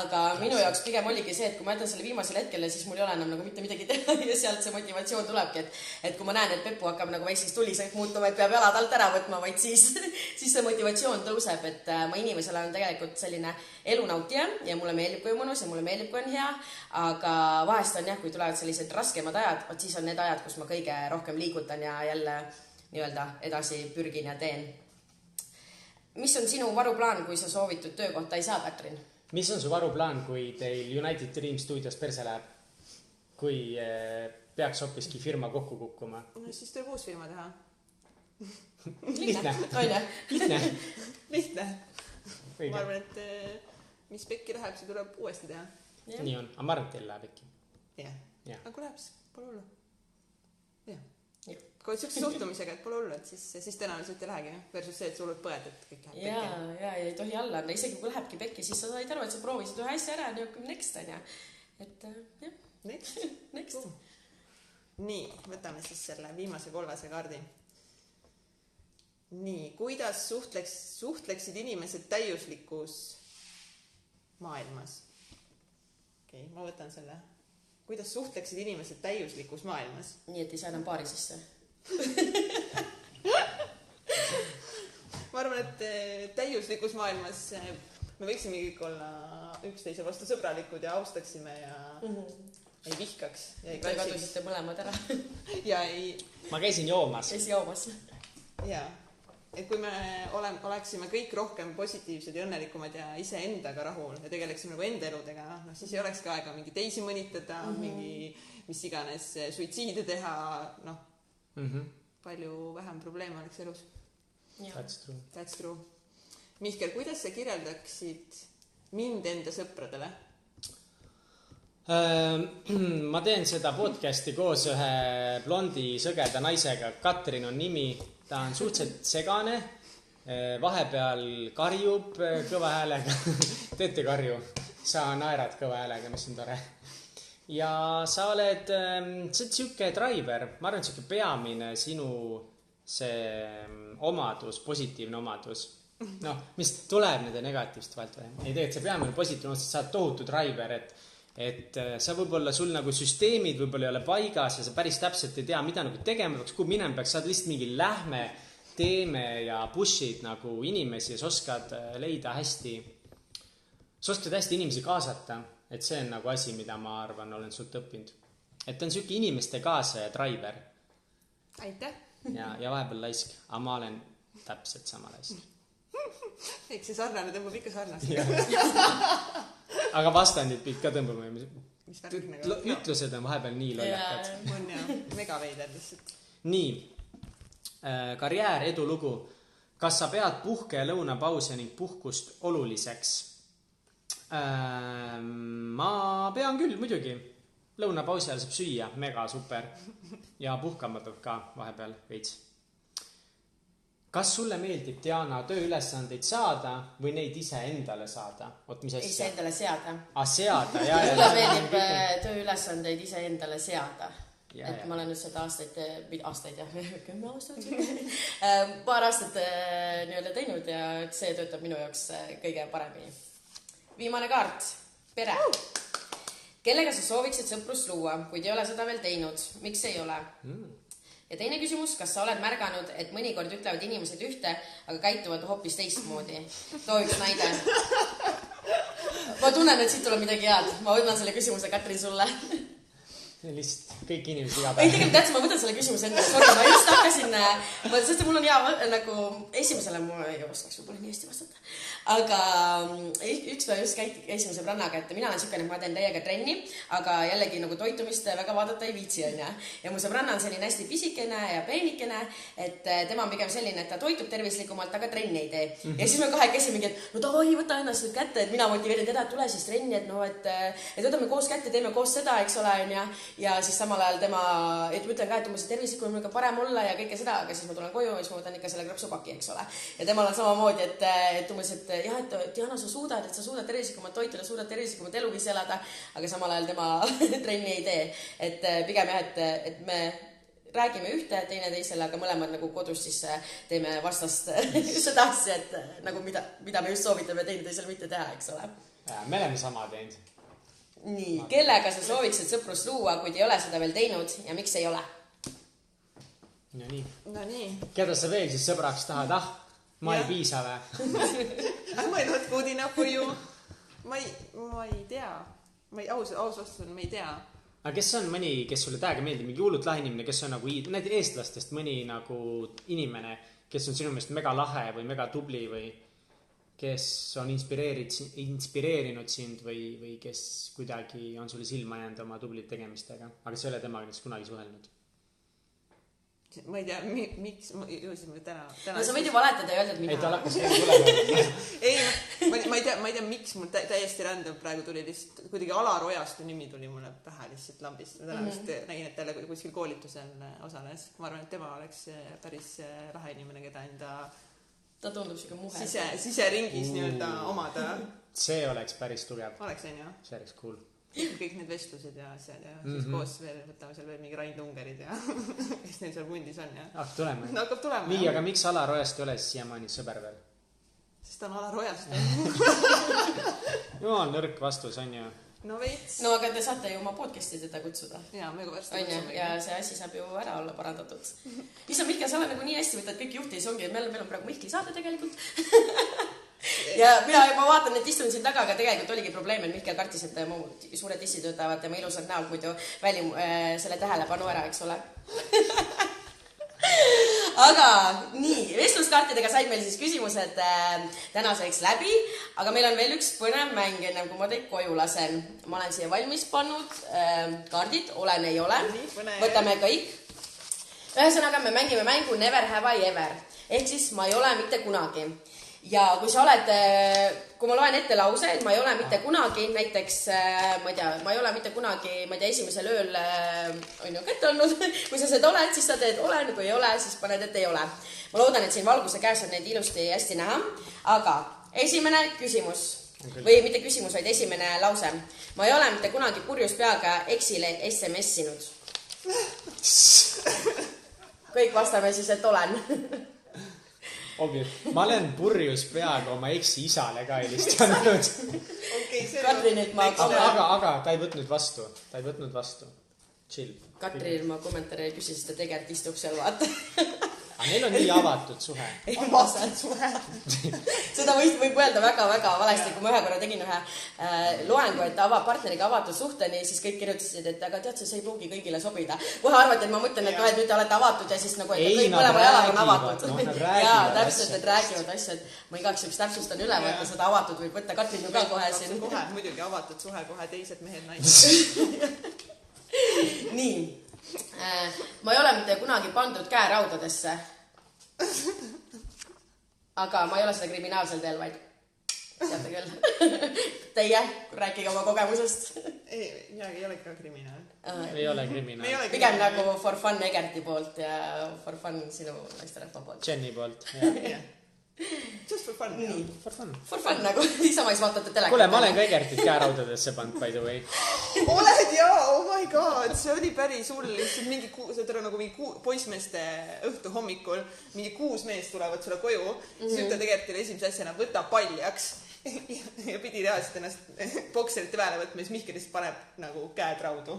aga minu jaoks pigem oligi see, et kui ma jätan selle viimasel hetkele, siis mul ei ole enam nagu mitte midagi teha ja sealt see motivatsioon tulebki, et kui ma näen, et Peppu hakkab nagu väikseks tuliseks muutuma, et peab jalad alt ära võtma, vaid siis see motivatsioon tõuseb, et ma inimesele on tegelikult selline elunautija ja mulle meeldib, kui on mõnus ja mulle meeldib, kui on hea, aga vahest on jah, kui tulevad sellised raskemad ajad, siis on need ajad, kus ma kõige rohkem liigutan ja jälle nii-öelda edasi pürgin ja teen. Mis on sinu varuplaan, kui sa soovitud töökohta ei saa, Katrin? Mis on su varuplaan, kui teil United Dream stuudios perse läheb? Kui peaks hoopiski firma kokku kukkuma? No siis tuleb uus firma teha. Lihtne. Ma arvan, et mis pekki läheb, see tuleb uuesti teha. Nii on, aga ma arvan, et teil läheb äkki. Jah, aga kui läheb, siis pole hullu. Jah. Kui siukse suhtumisega, et pole hullu, et siis tõenäoliselt ei lähegi. Versus see, et sa hullud põed, et kõik läheb pekki. Ja ei tohi alla anda. Isegi kui lähebki pekki, siis sa said aru, et sa proovisid ühe asja ära ja next on ja. Et jah. Next. Nii, võtame siis selle viimase kollase kaardi. Nii, kuidas suhtleksid inimesed täiuslikus maailmas? Okei, ma võtan selle. Kuidas suhtleksid inimesed täiuslikus maailmas? Nii, et ei saa enam paari sisse. Ma arvan, et täiuslikus maailmas me võiksime kõik olla üksteise vastu sõbralikud ja austaksime ja ei vihkaks. Te kadusite mõlemad ära. Ma käisin joomas. Jaa. Et kui me oleksime kõik rohkem positiivsed ja õnnelikumad ja ise endaga rahul ja tegeleksime nagu enda eludega, siis ei olekski aega mingi teisi mõnitada, mingi mis iganes suitsiide teha, palju vähem probleeme oleks elus. That's true. Mihkel, kuidas sa kirjeldaksid mind enda sõpradele? Ma teen seda podcasti koos ühe blondi sõgeda naisega. Katrin on nimi. Ta on suhteliselt segane. Vahepeal karjub kõva häälega. Teete karju. Sa naerad kõva häälega, mis on tore. Ja sa oled siuke driver. Ma arvan, siuke peamine sinu see omadus, positiivne omadus. Mis tuleb nende negatiivsest vahelt või? Ei tegelikult see peamine positiivne omadus, et sa oled tohutu driver, et sa võib-olla sul nagu süsteemid võib-olla ei ole paigas ja sa päris täpselt ei tea, mida nagu tegema peaks, kuhu minema peaks, sa oled lihtsalt mingi lähme, teeme ja pushid nagu inimesi ja sa oskad leida hästi, sa oskad hästi inimesi kaasata, et see on nagu asi, mida ma arvan, olen sult õppinud. Et on siuke inimeste kaasa ja driver. Aitäh! Ja vahepeal laisk, aga ma olen täpselt sama laisk. Eks see sarnane tõmbab ikka sarnast. Aga vastandid pid ka tõmbama. Mis värk nagu? Ütlused on vahepeal nii lollakad. On ja megaveidad lihtsalt. Nii, karjäär, edulugu. Kas sa pead puhke- ja lõunapause ning puhkust oluliseks? Ma pean küll muidugi. Lõunapausi ajal saab süüa, mega super. Ja puhkama peab ka vahepeal veits. Kas sulle meeldib, Diana, tööülesandeid saada või neid ise endale saada? Ise endale seada. Seada, Mulle meeldib tööülesandeid ise endale seada. Et ma olen nüüd seda aastaid ja 10 aastat paar aastat nii-öelda teinud ja see töötab minu jaoks kõige paremini. Viimane kaart. Pere. Kellega sa sooviksid sõprust luua, kuid ei ole seda veel teinud? Miks ei ole? Ja teine küsimus, kas sa oled märganud, et mõnikord ütlevad inimesed ühte, aga käituvad hoopis teistmoodi? Too üks näide. Ma tunnen, et siit tuleb midagi head. Ma võtan selle küsimuse, Katrin, sulle. Lihtsalt kõik inimesed iga päev. Ei, tegelikult tähtsa, ma võtan selle küsimuse enda. Sorry, ma just hakkasin, sest mul on hea, nagu esimesele ma ei oskaks võib-olla nii hästi vastata. Aga üks päev just käisime sõbrannaga, et mina olen siukene, et ma teen täiega trenni, aga jällegi nagu toitumist väga vaadata ei viitsi, on ja. Ja mu sõbranna on selline hästi pisikene ja peenikene, et tema on pigem selline, et ta toitub tervislikumalt, aga trenni ei tee. Ja siis me kahekesi mingi, et no davai, võta ennast nüüd kätte, et mina motiveerin teda, et tule siis trenni, et no, et võtame koos kätte, teeme koos seda, eks ole, on ja siis samal ajal tema, et ma ütlen ka, et umbes tervislikum on parem olla ja kõike seda, aga siis ma tulen koju ja siis ma võtan ikka selle krapsupaki, eks ole. Ja temal on samamoodi, et umbes, et jah, et Diana, sa suudad tervislikumalt toituda, suudad tervislikumalt eluviisi elada, aga samal ajal tema trenni ei tee. Et pigem jah, et me räägime ühte teineteisele, aga mõlemad nagu kodus siis teeme vastast seda asja, et nagu mida me just soovitame teineteisele mitte teha, eks ole. Me oleme sama teinud. Nii, kellega sa sooviksid sõprust luua, kuid ei ole seda veel teinud ja miks ei ole? No nii. Keda sa veel siis sõbraks tahad? Ma ei piisa või? Ma ei not good enough for you. Ma ei tea. Aus vastus on, ma ei tea. Aga kes on mõni, kes sulle täiega meeldib, mingi hullult lahe inimene, kes on nagu need eestlastest mõni nagu inimene, kes on sinu meelest mega lahe või mega tubli või kes on inspireerinud sind või kes kuidagi on sulle silma jäänud oma tublid tegemistega, aga see ei ole temaga näiteks kunagi suhelnud? Ma ei tea, miks ma jõusime täna... No sa võid ju valetada ja öelda, et mina... Ei, ta lakkas teile tulema. Ei, ma ei tea, miks mul täiesti random praegu tuli lihtsalt, kuidagi Alar Ojastu nimi tuli mulle pähe lihtsalt lambist. Ma täna vist nägin, et talle kuskil koolitusel osales. Ma arvan, et tema oleks päris lahe inimene, keda enda... Ta tundub siuke muhe. Siseringis nii-öelda omada. See oleks päris tugev. Oleks, on ju? See oleks cool. Kõik need vestlused ja asjad ja siis koos veel võtame seal veel mingi Rain Tungerid ja kes neil seal pundis on ja... tulema. No hakkab tulema. Nii, aga miks Alar Ojastu ei ole siiamaani sõber veel? Sest ta on Alar Ojastu. Jumal nõrk vastus on ju. No veits. No aga te saate ju oma podcasti teda kutsuda. Jaa, me kui varsti kutsume. Ja see asi saab ju ära olla parandatud. Issa, Mihkel, sa oled nagu nii hästi võtad kõik juhtis ongi, et meil on praegu Mihkli saade tegelikult. Ja ma vaatan, et istun siin taga, aga tegelikult oligi probleem, et Mihkel kartis, et mu suured tissid võtavad tema ilusad näol muidu selle tähelepanu ära, eks ole. Aga nii, vestluskaartidega said meil siis küsimused tänaseks läbi, aga meil on veel üks põnev mäng, enne kui ma teid koju lasen. Ma olen siia valmis pannud kaardid, olen, ei ole. Võtame kõik. Ühesõnaga, me mängime mängu Never have I ever. Ehk siis ma ei ole mitte kunagi. ja kui sa oled, kui ma loen ette lause, et ma ei ole mitte kunagi näiteks, ma ei tea, ma ei ole mitte kunagi, ma ei tea, esimesel ööl on ju kätte olnud, kui sa seda oled, siis sa teed olen, kui ei ole, siis paned, et ei ole. Ma loodan, et siin valguse käes on neid ilusti hästi näha, aga esimene küsimus, või mitte küsimus, vaid esimene lause. Ma ei ole mitte kunagi purjus peaga eksile SMS-inud. Kõik vastame siis, et olen. Ma olen purjus peaga oma eksi isale ka helistanud. Katrinit ma... Aga ta ei võtnud vastu. Chill. Katrin ma kommentaari ei küsi, sest ta tegelikult istub seal, vaata. Aga neil on nii avatud suhe. Avatud suhe. Seda võib öelda väga-väga valesti, kui ma ühe korra tegin ühe loengu, et partneriga avatud suhteni, siis kõik kirjutasid, et aga tead, see ei pruugi kõigile sobida. Kohe arvati, et ma mõtlen, et nüüd te olete avatud ja siis nagu, et kõik mõlema jalad on avatud. Jaa, täpselt, et räägivad asju, et ma igaks üks täpsustan üle, võtta seda avatud võib võtta Katrin ju ka kohe siin. Kohe, muidugi avatud suhe, kohe teised mehed naised. Nii. Ma ei ole mitte kunagi pandud käeraudadesse. Aga ma ei ole seda kriminaalsel teel, vaid teate küll. Teie, rääkige oma kogemusest. Ei ole ka kriminaal. Ei ole kriminaal. Pigem nagu for fun Egerti poolt ja for fun sinu naisterahva poolt. Jenny poolt. Just for fun. Nii, for fun. For fun nagu, niisama siis vaatate telekat. Kuule, ma olen ka Egertit käeraudadesse pannud, by the way. Oled jaa, oh my god, see oli päris hull. Mingi poissmeeste õhtu hommikul, mingi 6 meest tulevad sulle koju, siis ütle Egertile esimese asjana, võta paljaks ja pidi reaalselt ennast bokserite peale võtma, siis Mihkelist paneb nagu käed raudu.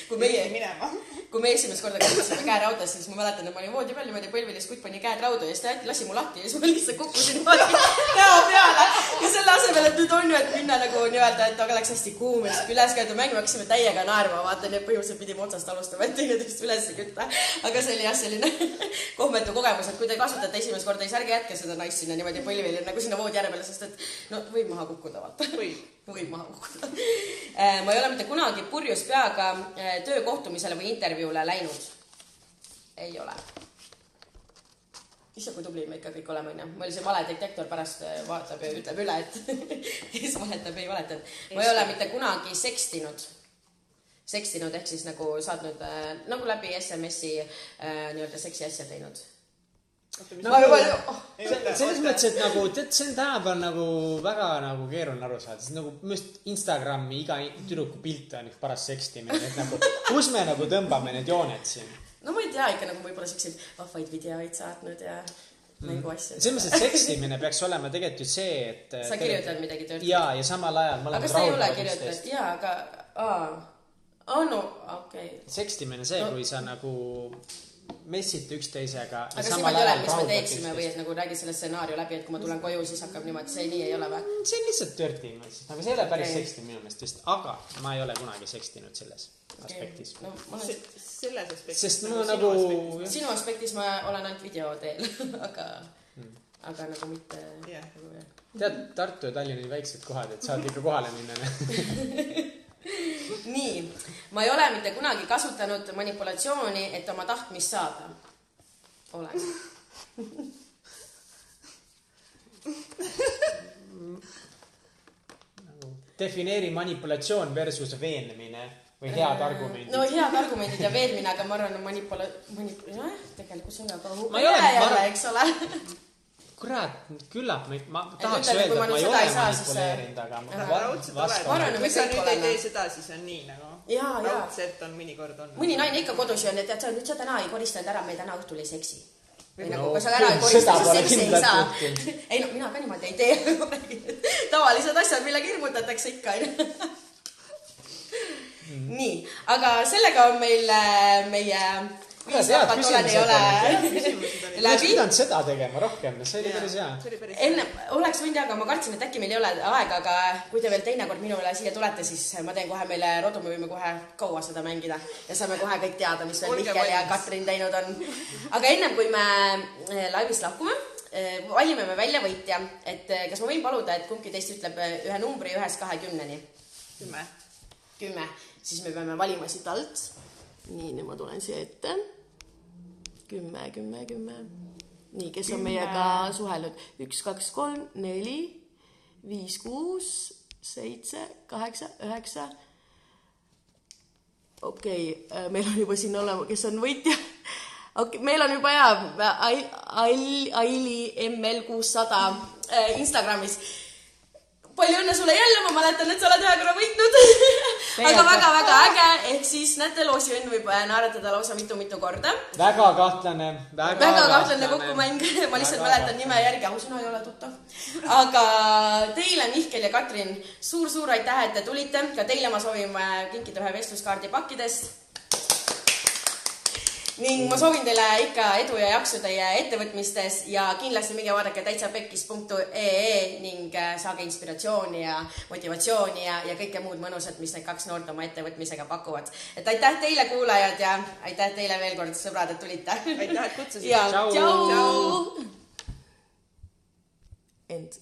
Kui me esimest korda kasutasime käerauda, siis ma mäletan, et ma olin voodi peal niimoodi põlvilis, kutt pani käed raudu ja siis ta lasi mu lahti ja siis ma lihtsalt kukkusin näo peale. Ja selle asemel, et nüüd on ju, et minna nagu nii-öelda, et aga läks hästi kuum ja siis üles käidu mängu, hakkasime täiega naerma, vaata, nii et põhimõtteliselt pidime otsast alustama, et teineteist üles kütta. Aga see oli jah selline kohmetu kogemus, et kui te kasutate esimest korda, siis ärge jätke seda naist sinna niimoodi põlvili nagu sinna voodi järele, sest et no võib maha kukkuda, vaata. Võib maha kukkuda. Ma ei ole mitte kunagi purjus peaga töökohtumisele või intervjuule läinud. Ei ole. Issa, kui tubli me ikka kõik oleme, meil see valedetektor pärast vaatab ja ütleb üle, et kes valetab, ei valetanud. Ma ei ole mitte kunagi sekstinud ehk siis nagu saatnud nagu läbi SMS-i nii-öelda seksi asja teinud. Selles mõttes, et nagu, see tänapäeval nagu väga nagu keeruline aru saada, sest nagu mõist Instagrami iga tüdruku pilt on üks paras sekstimine, et nagu, kus me nagu tõmbame need jooned siin? No ma ei tea, ikka nagu võib-olla seksid vahvaid videoid saatnud ja mängu asju. Selles mõttes, et sekstimine peaks olema tegelikult ju see, et sa kirjutad midagi tööd. Jaa, ja samal ajal aga kas ta ei ole kirjutad? Jaa, aga no, okei. Sekstimine see, kui sa nagu messite üksteisega. Aga samal ajal, mis me teeksime või et nagu räägid selle stsenaario läbi, et kui ma tulen koju, siis hakkab niimoodi, see nii ei ole või? See on lihtsalt dirty, aga see ei ole päris sekstimine minu meelest vist, aga ma ei ole kunagi sekstinud selles aspektis. No, selles aspektis. Sest nagu sinu aspektis ma olen ainult video teel, aga nagu mitte. Tead, Tartu ja Tallinn on väiksed kohad, et saad ikka kohale minna. Nii, ma ei ole mitte kunagi kasutanud manipulatsiooni, et oma tahtmist saada. Olen. Defineeri manipulatsioon versus veenmine või head argumendid. No head argumendid ja veenmine, aga ma arvan, tegelikult see on jälle, eks ole. Kurat, küllap ma tahaks öelda, et ma ei ole manipuleerinud, aga ma vastan. Kui sa nüüd ei tee seda, siis on nii nagu. Raudselt on mõnikord on. Mõni naine ikka kodus on, et nüüd sa täna ei koristanud ära, me täna õhtul ei seksi. Või nagu, kui sa ära ei koristanud, siis seksi ei saa. Ei no, mina ka niimoodi ei tee. Tavalised asjad, millega hirmutatakse ikka. Nii, aga sellega on meil meie... Head küsimused läbi. Oleks pidanud seda tegema rohkem, see oli päris hea. Enne oleks võinud, aga ma kartsin, et äkki meil ei ole aega, aga kui te veel teine kord minu üle siia tulete, siis ma teen kohe meile rodu, me võime kohe kaua seda mängida ja saame kohe kõik teada, mis veel Mihkel ja Katrin teinud on. Aga ennem kui me laivist lahkume, valime me välja võitja, et kas ma võin paluda, et kumbki teist ütleb ühe numbri 1-20-ni? 10. Siis me peame valima siit alt. Nii, nüüd ma tulen siia ette. 10. nii, kes on meiega suhelnud? 1, 2, 3, 4, 5, 6, 7, 8, 9. Okei, meil on juba siin olema, kes on võitja. Okay, meil on juba Aili ML600 Instagramis. Palju õnne sulle jälle, ma mäletan, et sa oled 1 korra võitnud. Aga väga-väga äge, ehk siis näete, loosiõnn võib naeratada lausa mitu korda. Väga kahtlane kokkumäng. Ma lihtsalt mäletan nime järgi, ausõna ei ole tuttav. Aga teile, Mihkel ja Katrin, suur aitäh, et te tulite. Ka teile ma soovin kinkida ühe vestluskaardi pakkidest. Ning ma soovin teile ikka edu ja jaksu teie ettevõtmistes ja kindlasti minge vaadake täitsapekkis.ee ning saage inspiratsiooni ja motivatsiooni ja kõike muud mõnusat, mis need 2 noort oma ettevõtmisega pakuvad. Et aitäh teile kuulajad ja aitäh teile veel kord, sõbrad, et tulite. Aitäh, et kutsusite. Ja tšau! End.